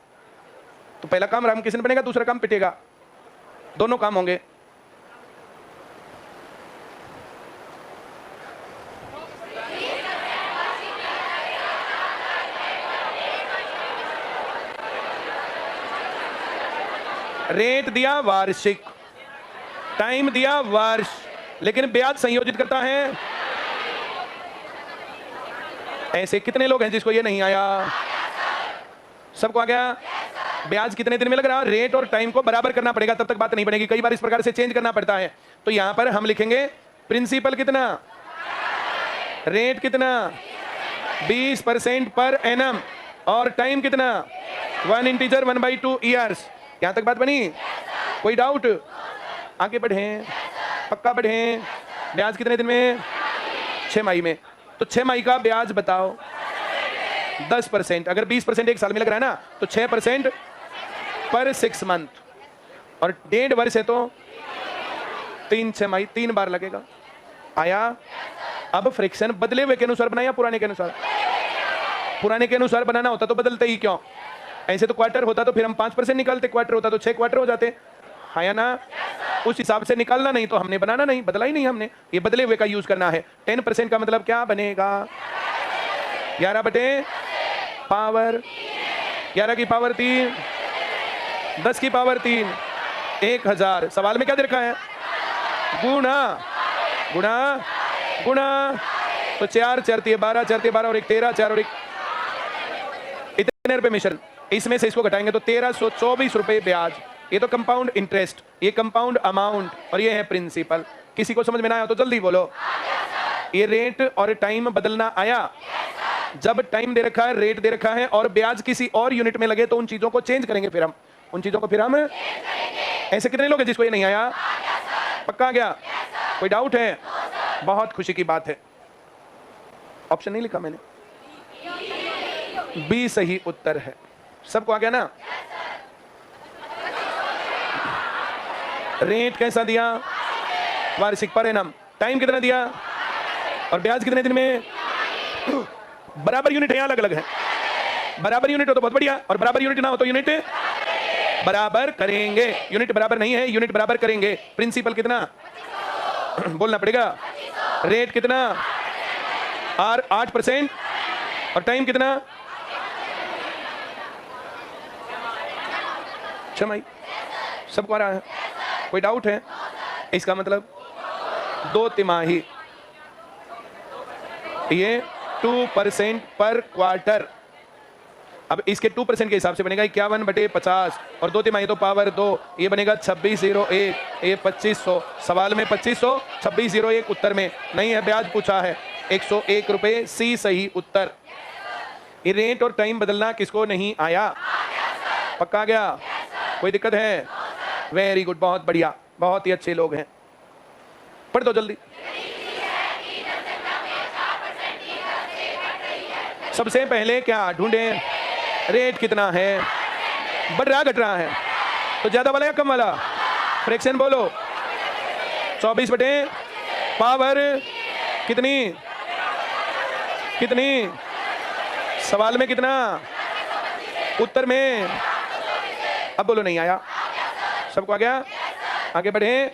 तो पहला काम रामकिशन बनेगा, दूसरा काम पिटेगा। दोनों काम होंगे। रेट दिया वार्षिक, टाइम दिया वर्ष, लेकिन ब्याज संयोजित करता है। ऐसे कितने लोग हैं जिसको ये नहीं आया? सबको आ गया? ब्याज कितने दिन में लग रहा है? रेट और टाइम को बराबर करना पड़ेगा, तब तक बात नहीं बनेगी। कई बार इस प्रकार से चेंज करना पड़ता है। तो यहां पर हम लिखेंगे प्रिंसिपल कितना, रेट कितना 20% पर एनम, और टाइम कितना 1 इंटीजर 1/2 ईयर्स। यहां तक बात बनी? कोई डाउट? आगे बढ़ें, पक्का बढ़ें। ब्याज कितने दिन में? 6 माही में। तो 6 माही का ब्याज बताओ। 10%। अगर 20% एक साल में लग रहा है ना, तो 6% पर 6 मंथ, और 1.5 वर्ष है तो 3 6 माही, 3 बार लगेगा। आया? अब फ्रैक्शन बदले हुए के अनुसार बनाया, पुराने के अनुसार? पुराने के अनुसार बनाना होता तो बदलते ही क्यों? ऐसे तो क्वार्टर होता तो फिर हम 5% निकालते, क्वार्टर होता तो 6 क्वार्टर हो जाते। हाँ या ना? उस हिसाब से निकालना नहीं तो हमने बनाना नहीं, बदला ही नहीं हमने। ये बदले हुए का यूज करना है। 10% का मतलब क्या बनेगा? 11/, पावर 11 की पावर 3, 10 की पावर 3, 1000। सवाल में क्या दे रखा है? गुणा गुणा गुणा। तो 4 4 12, 4 12 और 1 13, 4 और 1 इतने रुपए मिशन। इसमें से इसको घटाएंगे तो 1324 रुपए ब्याज। ये तो कंपाउंड इंटरेस्ट, ये कंपाउंड अमाउंट, और ये है प्रिंसिपल। किसी को समझ में ना आया तो जल्दी बोलो। ये रेट और टाइम बदलना आया? जब टाइम दे रखा है, रेट दे रखा है, और ब्याज किसी और यूनिट में लगे तो उन चीजों को चेंज करेंगे। फिर हम उन चीजों को ऐसे कितने लोग हैं जिसको ये नहीं आया? पक्का आ गया? कोई डाउट है? बहुत खुशी की बात है। ऑप्शन नहीं लिखा मैंने, बी सही उत्तर है। सबको आ गया ना? रेट कैसा दिया? वार्षिक पर एनम। टाइम कितना दिया? और ब्याज कितने दिन में? बराबर यूनिट है या अलग अलग है? बराबर यूनिट हो तो बहुत बढ़िया, और बराबर यूनिट ना हो तो यूनिट बराबर करेंगे। यूनिट बराबर नहीं है, यूनिट बराबर करेंगे। प्रिंसिपल कितना बोलना पड़ेगा? रेट कितना? 8%, और टाइम कितना? 6 माही। सबको आ रहा है? कोई डाउट है? इसका मतलब 2 तिमाही। ये 2% पर क्वार्टर। अब इसके 2% के हिसाब से बनेगा 51/50, और 2 तिमाही तो पावर 2, ये बनेगा 2601, ये 2500। सवाल में 2500, 2601 उत्तर में नहीं है, ब्याज पूछा है 101 रुपए। सी सही उत्तर। ये रेट और टाइम बदलना किसको नहीं आया? पक्का आ गया? कोई दिक्कत है? वेरी गुड, बहुत बढ़िया, बहुत ही अच्छे लोग हैं। पढ़ दो जल्दी। सबसे पहले क्या ढूंढें? रेट कितना है? बढ़ रहा घट रहा है? तो ज्यादा वाला या कम वाला? फ्रैक्शन बोलो। 24/, पावर कितनी? कितनी? सवाल में कितना? उत्तर में? अब बोलो नहीं आया। सबको आ गया? आगे बढ़े।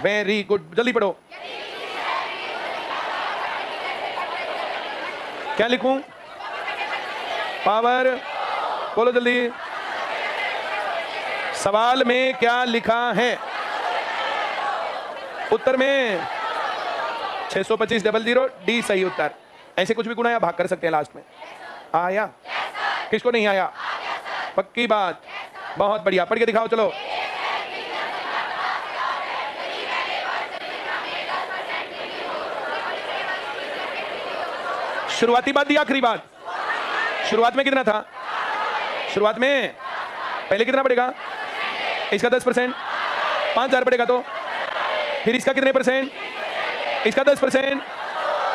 वेरी गुड, जल्दी पढ़ो। क्या लिखूं? पावर बोलो जल्दी। सवाल में क्या लिखा है? उत्तर में 625,00, डी सही उत्तर। ऐसे कुछ भी गुना या भाग कर सकते हैं लास्ट में। आया? किसको नहीं आया? पक्की बात, बहुत बढ़िया। पढ़ के दिखाओ चलो। शुरुआती बात दी, आखिरी बात। शुरुआत में कितना था? शुरुआत में पहले कितना पड़ेगा? इसका 10%, 5000 पड़ेगा। तो फिर इसका कितने परसेंट? इसका 10%,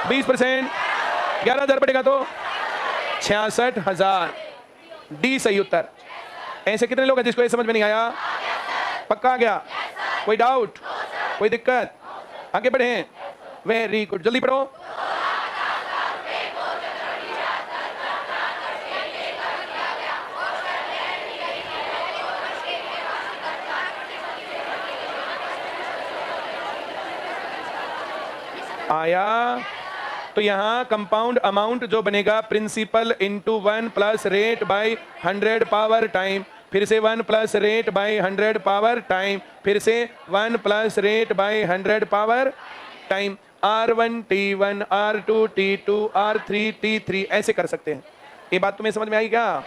20%, 11000 पड़ेगा तो 66,000। डी सही उत्तर। ऐसे कितने लोग हैं जिसको ये समझ में नहीं आया? पक्का आ गया? कोई डाउट? कोई दिक्कत? आगे बढ़े। वेरी गुड, जल्दी पढ़ो। आया? तो यहां कंपाउंड अमाउंट जो बनेगा principal into 1 plus rate by 100 power time, फिर से 1 plus rate by 100 power time, फिर से 1 plus rate by 100 power time, R1 T1 R2 T2 R3 T3 ऐसे कर सकते हैं। ये बात तुम्हें समझ में आई क्या?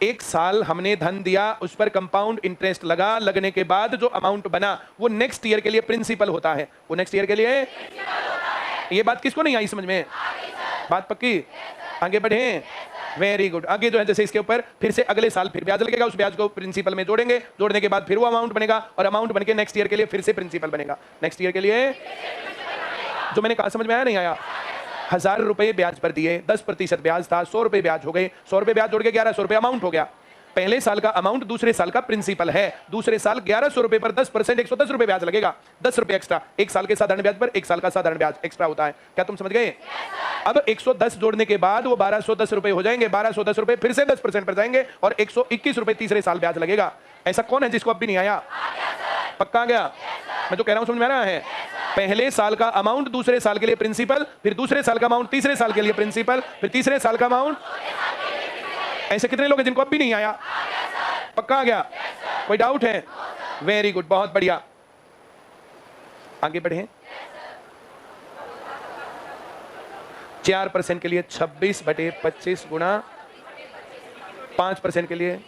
एक साल हमने धन दिया, उस पर कंपाउंड इंटरेस्ट लगा, लगने के बाद जो अमाउंट बना वो नेक्स्ट ईयर के लिए प्रिंसिपल होता है, वो नेक्स्ट ईयर के लिए। ये बात किसको नहीं आई समझ में? बात पक्की? आगे बढ़े? Very good. आगे जो है जैसे इसके ऊपर फिर से अगले साल फिर ब्याज लगेगा, उस ब्याज को प्रिंसिपल में जोड़ेंगे, जोड़ने के बाद फिर वो अमाउंट बनेगा और अमाउंट बनके नेक्स्ट ईयर के लिए फिर से प्रिंसिपल बनेगा। नेक्स्ट ईयर के लिए जो मैंने कहा समझ में आया नहीं आया? 1000 रुपए ब्याज पर दिए, 10% ब्याज था, 100 रुपए ब्याज हो गए, 100 रुपए ब्याज जोड़ के 1100 रुपए अमाउंट हो गया। पहले साल का अमाउंट दूसरे साल का प्रिंसिपल है, दूसरे साल 1100 रुपए पर 10% 110 रुपए ब्याज लगेगा, 10 रुपए एक्स्ट्रा। एक साल के साधारण ब्याज पर एक साल का साधारण ब्याज एक्स्ट्रा होता है। क्या तुम समझ गए? अब 110 जोड़ने के बाद वो 1210 रुपए हो जाएंगे, 1210 रुपए फिर से 10% पर जाएंगे और 121 रुपए तीसरे साल ब्याज लगेगा। ऐसा कौन है जिसको अब भी नहीं आया? पक्का आ गया? मैं जो कह रहा हूं समझ में आ रहा है? पहले साल का अमाउंट दूसरे साल के लिए प्रिंसिपल, फिर दूसरे साल का अमाउंट तीसरे साल के लिए प्रिंसिपल, फिर तीसरे साल का अमाउंट। ऐसे कितने लोग हैं जिनको अब भी नहीं आया? पक्का आ गया? कोई डाउट है? वेरी गुड, बहुत बढ़िया। आगे बढ़े। 4% के लिए 26/25 गुणा 5% के लिए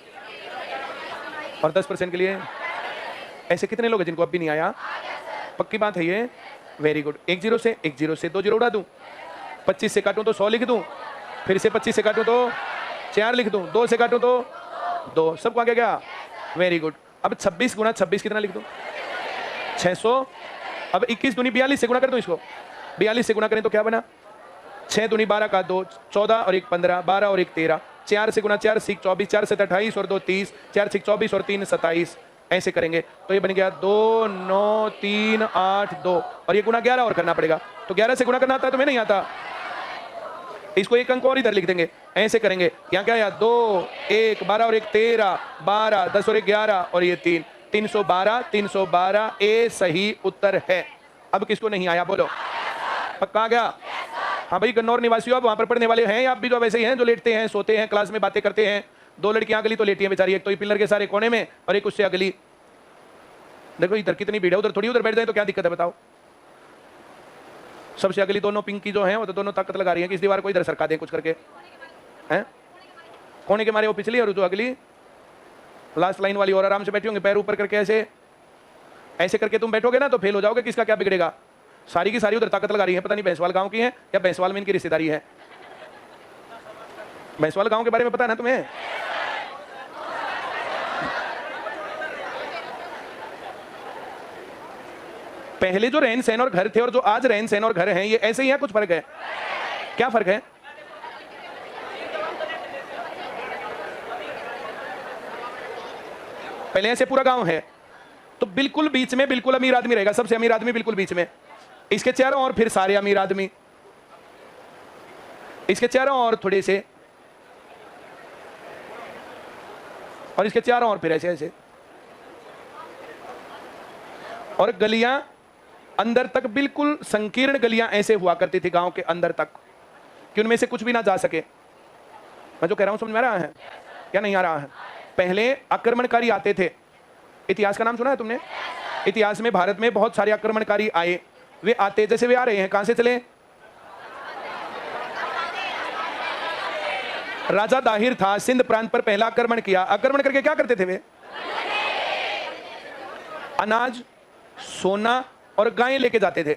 और 10% के लिए। ऐसे कितने लोग हैं जिनको अब भी नहीं आया? पक्की बात है ये? Very good. एक जीरो से 2 जीरो उड़ा दूं, 25 से काटूं तो 100 लिख दूं, फिर से 25 से काटूं तो 4 लिख दूं, 2 से काटूं तो 2। सबको आगे गया? Very good. अब 26 गुणा 26 कितना लिख दूं? 600। अब 21 दूनी 42 से गुणा कर दूं इसको, 42 से गुणा करें तो क्या बना? 6 दूनी 12 का 2, 14 और 1 15, 12 और 1 13, 4 से गुणा 4 6 24, 4 से 28 और 2 30, 4 6 24 और 3 27। ऐसे करेंगे तो ये बन गया 2 9 3 8 2 और ये गुणा 11 और करना पड़ेगा। तो 11 से गुणा करना आता है, तुम्हें नहीं आता? इसको एक अंक और इधर लिख देंगे, ऐसे करेंगे। यहाँ क्या आया? 2 1 12 और 1 13, 12 10 और 1 11 और ये 3, 312 312 ए सही उत्तर है। अब किसको नहीं आया बोलो? पक्का आ गया? हाँ भाई, गन्नौर निवासियों, आप वहां पर पढ़ने वाले हैं, आप भी जो वैसे ही हैं जो लेटते हैं, सोते हैं, क्लास में बातें करते हैं। 2 लड़कियां अगली तो लेटी हैं बेचारी, एक तो पिलर के सारे कोने में और एक उससे अगली। देखो इधर कितनी भीड़ है, उधर थोड़ी, उधर बैठ जाए तो क्या दिक्कत है बताओ? सबसे अगली दोनों पिंकी जो हैं वो तो दोनों ताकत लगा रही हैं कि इस दीवार को इधर सरका दें कुछ करके, हैं? कोने के मारे वो पिछली और जो अगली लास्ट लाइन वाली और आराम से बैठी होंगे, पैर ऊपर करके ऐसे ऐसे करके तुम बैठोगे ना तो फेल हो जाओगे। किसका क्या बिगड़ेगा? सारी की सारी उधर ताकत लगा रही है। पता नहीं भैंसवाल गांव की है या भैंसवाल में इनकी रिश्तेदारी है। भैंसवाल गांव के बारे में पता है ना तुम्हें? पहले जो रहन सहन और घर थे और जो आज रहन सहन और घर हैं, ये ऐसे ही है? कुछ फर्क है? क्या फर्क है? पहले ऐसे पूरा गांव है तो बिल्कुल बीच में बिल्कुल अमीर आदमी रहेगा, सबसे अमीर आदमी बिल्कुल बीच में, इसके चारों और फिर सारे अमीर आदमी, इसके चारों और थोड़े से, और इसके चारों और फिर ऐसे ऐसे, और गलियां अंदर तक बिल्कुल संकीर्ण गलियां ऐसे हुआ करती थी गांव के अंदर तक कि उनमें से कुछ भी ना जा सके। मैं जो कह रहा हूं समझ में आ रहा है या नहीं आ रहा है? पहले आक्रमणकारी आते थे। इतिहास का नाम सुना है तुमने? इतिहास में भारत में बहुत सारे आक्रमणकारी आए। वे आते जैसे वे आ रहे हैं, कहां से चले? राजा दाहिर था, सिंध प्रांत पर पहला आक्रमण किया। आक्रमण करके क्या करते थे वे? अनाज, सोना और गायें लेके जाते थे।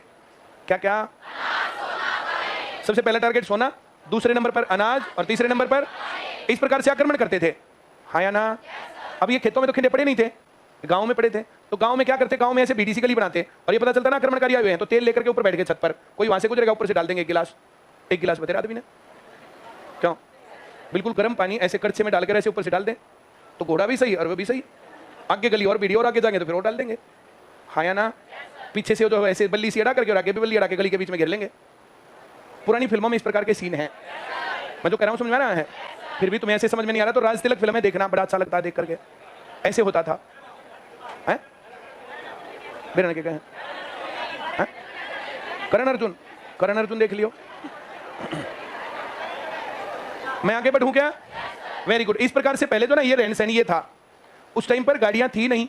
क्या क्या? सबसे पहला टारगेट सोना, दूसरे नंबर पर अनाज और तीसरे नंबर पर, इस प्रकार से आक्रमण करते थे। हाँ या ना? अब ये खेतों में तो खिंडे पड़े नहीं थे, गांव में पड़े थे। तो गांव में क्या करते? गांव में ऐसे बीडीसी गली बनाते और ये पता चलता ना आक्रमणकारी आए हुए हैं तो तेल लेकर के ऊपर बैठ गए छत पर, कोई वहां से गुजरेगा ऊपर से डाल देंगे एक गिलास बतेरा आदमी ने, क्यों? बिल्कुल गर्म पानी ऐसे कड़छे में डालकर ऐसे ऊपर से डाल दें तो घोड़ा भी सही और वो भी सही। आगे गली और बीड़ी और आगे जाएंगे तो फिर और डाल देंगे। हाँ या ना? पीछे से जो ऐसे बल्ली सी अड़ा करके और आगे भी बल्ली अड़ा के गली के बीच में घेर लेंगे। पुरानी फिल्मों में इस प्रकार के सीन हैं। मैं जो कह रहा हूँ समझ में आ रहा है? फिर भी तुम्हें ऐसे समझ में नहीं आ रहा तो राज तिलक फिल्म में देखना, बड़ा अच्छा लगता है देख करके। ऐसे होता था, हैं? बिरन के कहें करण अर्जुन देख लियो। मैं आगे बढ़ूं क्या? Very good. इस प्रकार से पहले जो ना ये रहन सहन ये था, उस टाइम पर गाड़ियां थी नहीं,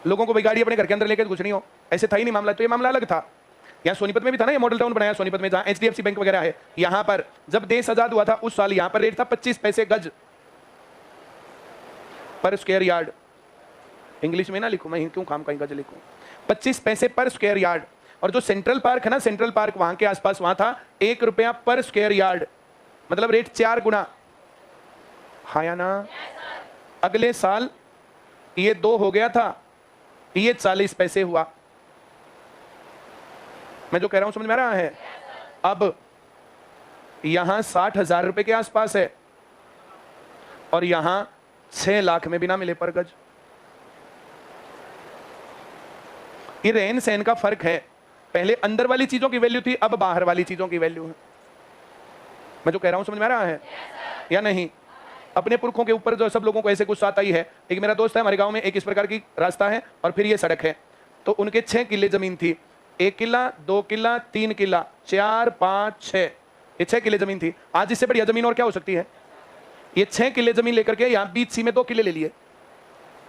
लोगों को भाई गाड़ी अपने घर के अंदर लेकर कुछ नहीं हो, ऐसे था ही नहीं मामला। तो ये मामला अलग था। यहाँ सोनीपत में भी था ना, ये मॉडल टाउन बनाया सोनीपत में, जहाँ HDFC बैंक वगैरह है। यहाँ पर जब देश आजाद हुआ था उस साल यहाँ पर रेट था 25 पैसे गज पर स्क्वायर यार्ड। इंग्लिश में ना लिखूं मैं, क्यों काम कहीं गज लिखूं, 25 पैसे पर स्क्वायर यार्ड। और जो सेंट्रल पार्क है ना, सेंट्रल पार्क वहां के आसपास वहां था 1 रुपया पर स्क्वायर यार्ड, मतलब रेट 4 गुना। हाँ या ना? अगले साल ये 2 हो गया था, ये 40 पैसे हुआ। मैं जो कह रहा हूं समझ में आ रहा है? अब यहां 60,000 रुपए के आसपास है और यहां 6 लाख में भी ना मिले पर गज। ये रहन सहन का फर्क है। पहले अंदर वाली चीजों की वैल्यू थी, अब बाहर वाली चीजों की वैल्यू है। मैं जो कह रहा हूं समझ में आ रहा है या नहीं? अपने पुरखों के ऊपर जो सब लोगों को ऐसे गुस्सा आता ही है। एक मेरा दोस्त है, हमारे गांव में एक इस प्रकार की रास्ता है और फिर ये सड़क है। तो उनके 6 किले जमीन थी, 1 किला, 2 किला, 3 किला, 4, 5, 6, ये 6 किले जमीन थी। आज इससे बढ़िया जमीन और क्या हो सकती है? ये 6 किले जमीन लेकर के यहाँ बीच सी में 2 किले ले लिए,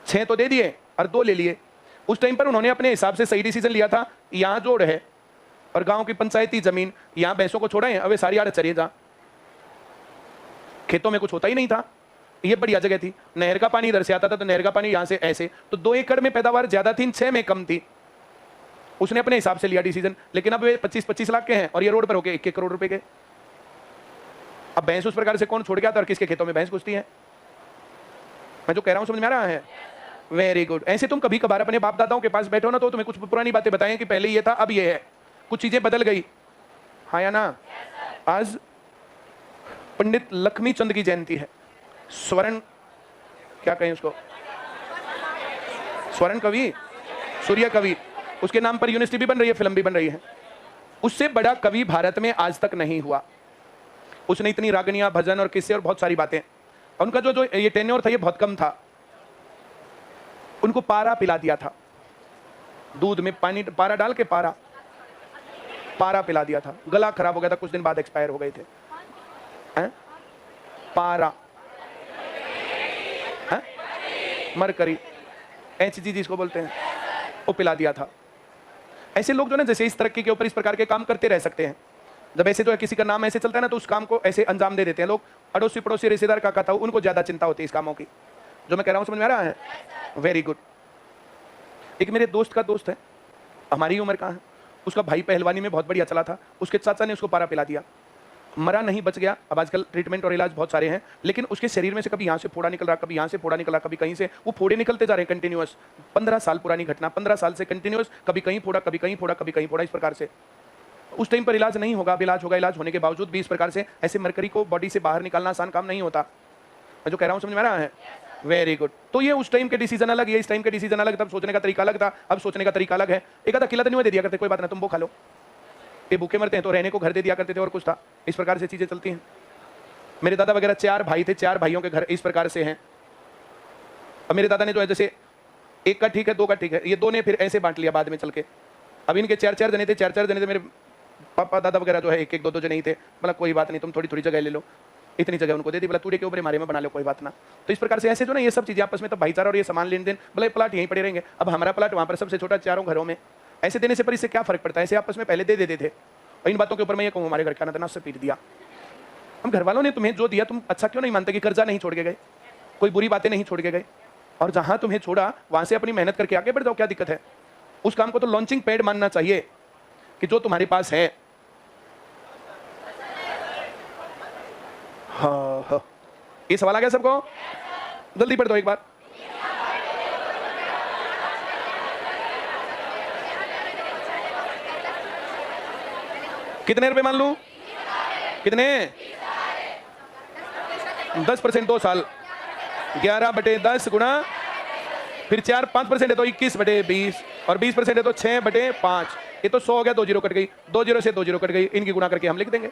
6 तो दे दिए और 2 ले लिए। उस टाइम पर उन्होंने अपने हिसाब से सही डिसीजन लिया था। यहाँ जोड़ है और गांव की पंचायती जमीन, यहाँ भैंसों को छोड़ा है, अब सारी आड़ चरिए जा, खेतों में कुछ होता ही नहीं था। ये बढ़िया जगह थी, नहर का पानी इधर से आता था, तो नहर का पानी यहाँ से ऐसे, तो 2 एकड़ में पैदावार ज्यादा थी, 6 में कम थी। उसने अपने हिसाब से लिया डिसीजन। लेकिन अब वे 25-25 लाख के हैं और ये रोड पर हो गए 1-1 करोड़ रुपए के। अब भैंस उस प्रकार से कौन छोड़ गया था और किसके खेतों में भैंस घुसती है? मैं जो कह रहा हूं समझ में आ रहा है? Very good. ऐसे तुम कभी कभार अपने बाप दादाओं के पास बैठो ना, तो तुम्हें कुछ पुरानी बातें बताएं कि पहले ये था अब ये है, कुछ चीजें बदल गई। हाँ या ना? आज पंडित लक्ष्मी चंद की जयंती है। स्वर्ण, क्या कहें उसको, स्वर्ण कवि, सूर्य कवि, उसके नाम पर यूनिवर्सिटी भी बन रही है, फिल्म भी बन रही है। उससे बड़ा कवि भारत में आज तक नहीं हुआ। उसने इतनी रागनियां, भजन और किस्से और बहुत सारी बातें, उनका जो ये टेन्योर था ये बहुत कम था। उनको पारा पिला दिया था, दूध में पानी पारा डाल के पारा पिला दिया था। गला खराब हो गया था, कुछ दिन बाद एक्सपायर हो गए थे। पारा, मरकरी, HG जिसको बोलते हैं, वो पिला दिया था। ऐसे लोग जो ना जैसे इस तरक्की के ऊपर इस प्रकार के काम करते रह सकते हैं। जब ऐसे जो है किसी का नाम ऐसे चलता है ना, तो उस काम को ऐसे अंजाम दे देते हैं लोग। अड़ोसी पड़ोसी रिश्तेदार का था, उनको ज्यादा चिंता होती है इस कामों की। जो मैं कह रहा हूं समझ में आ रहा है? Very good. एक मेरे दोस्त का दोस्त है, हमारी उम्र का है, उसका भाई पहलवानी में बहुत बढ़िया चला था। उसके चाचा ने उसको पारा पिला दिया, मरा नहीं, बच गया। अब आजकल ट्रीटमेंट और इलाज बहुत सारे हैं, लेकिन उसके शरीर में से कभी यहाँ से फोड़ा निकल रहा, कभी यहाँ से फोड़ा निकल रहा, कभी कहीं से, वो फोड़े निकलते जा रहे हैं कंटिन्यूअस। 15 साल पुरानी घटना, 15 साल से कंटिन्यूअस, कभी कहीं फोड़ा, कभी कहीं फोड़ा, कभी कहीं फोड़ा, इस प्रकार से। उस टाइम पर इलाज नहीं होगा, अब इलाज होगा। इलाज होने के बावजूद भी इस प्रकार से ऐसे मरकरी को बॉडी से बाहर निकालना आसान काम नहीं होता। मैं जो कह रहा हूँ समझ में आ रहा है? Very good. तो ये उस टाइम के डिसीजन अलग, ये इस टाइम के डिसीजन अलग, तब सोचने का तरीका अलग था, अब सोचने का तरीका अलग है। एक आधा किला तो नहीं दे दिया करते, कोई बात ना, तुम वो खा लो। ये भूखे मरते हैं तो रहने को घर दे दिया करते थे और कुछ था। इस प्रकार से चीजें चलती हैं। मेरे दादा वगैरह 4 भाई थे, 4 भाइयों के घर इस प्रकार से हैं। अब मेरे दादा ने जो है जैसे 1 का ठीक है, 2 का ठीक है, ये 2 ने फिर ऐसे बांट लिया बाद में चल के। अब इनके 4-4 जने थे, 4-4 जने थे। मेरे पापा दादा वगैरह जो है 1-1, 2-2 जने ही थे। मतलब कोई बात नहीं, तुम थोड़ी थोड़ी जगह ले लो, इतनी जगह उनको दे दी, बोला तूड़े के ऊपर हमारे में बना लो, कोई बात ना। तो इस प्रकार से ऐसे जो ना ये सब चीजें आपस में तो भाईचारा और ये सामान लेन देन, बोला प्लाट यहीं पड़े रहेंगे। अब हमारा प्लाट वहां पर सबसे छोटा, 4 घरों में, ऐसे देने से पर इससे क्या फर्क पड़ता है? ऐसे आपस में पहले दे देते थे। और इन बातों के ऊपर मैं ये कहूँ, हमारे घर का ना उससे पीट दिया। हम घर वालों ने तुम्हें जो दिया, तुम अच्छा क्यों नहीं मानते कि कर्जा नहीं छोड़ के गए, कोई बुरी बातें नहीं छोड़ के गए, और जहां तुम्हें छोड़ा वहां से अपनी मेहनत करके आगे बढ़ जाओ, क्या दिक्कत है? उस काम को तो लॉन्चिंग पैड मानना चाहिए कि जो तुम्हारे पास है। हाँ, ये सवाल आ गया सबको? जल्दी पढ़ दो एक बार। कितने रुपए मान लूं? कितने? 10% 2 साल, 11/10 गुणा, फिर 4-5% है तो 21/20, और 20% है तो 6/5। ये तो 100 हो गया, 2 जीरो कट गई, 2 जीरो से 2 जीरो कट गई, इनकी गुणा करके हम लिख देंगे।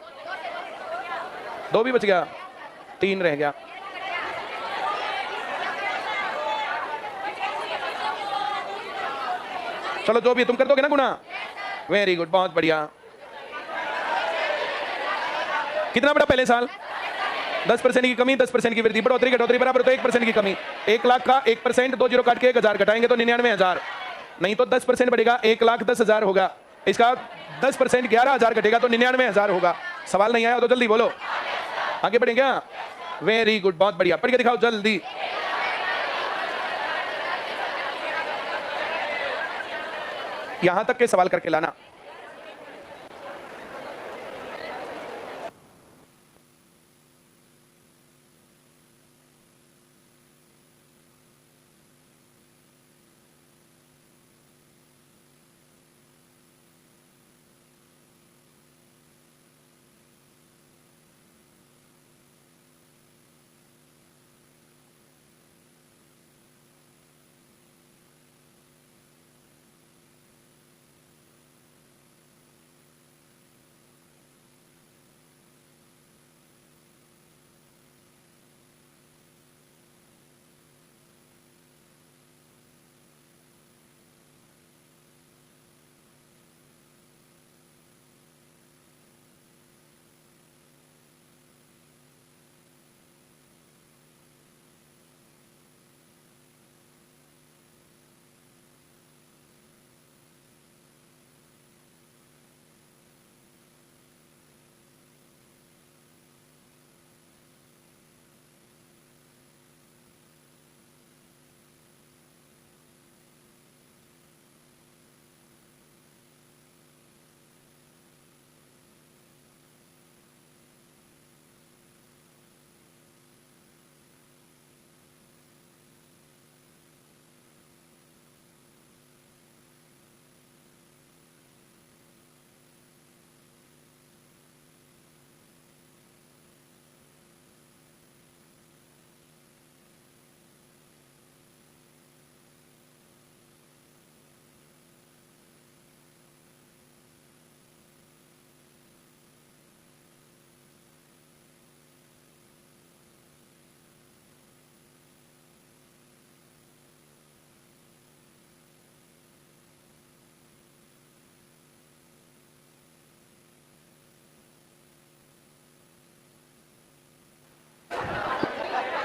2 भी बच गया, 3 रह गया। चलो जो भी तुम कर दोगे ना गुणा, वेरी गुड, बहुत बढ़िया। कितना बढ़ा पहले साल? 10% की कमी, 10% की वृद्धि, बढ़ोतरी घटोतरी बराबर, तो 1% की कमी। 1 लाख का 1%, 2 जीरो काट के 1000 घटाएंगे तो 99,000। नहीं तो 10% बढ़ेगा, 1,10,000 होगा। इसका 10% 11,000 घटेगा तो 99,000 होगा। सवाल नहीं आया तो जल्दी बोलो, आगे बढ़े क्या? वेरी गुड, बहुत बढ़िया, पढ़ के दिखाओ जल्दी। यहां तक के सवाल करके लाना।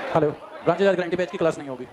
हेलो, ब्रांच गारंटी बैच की क्लास नहीं होगी।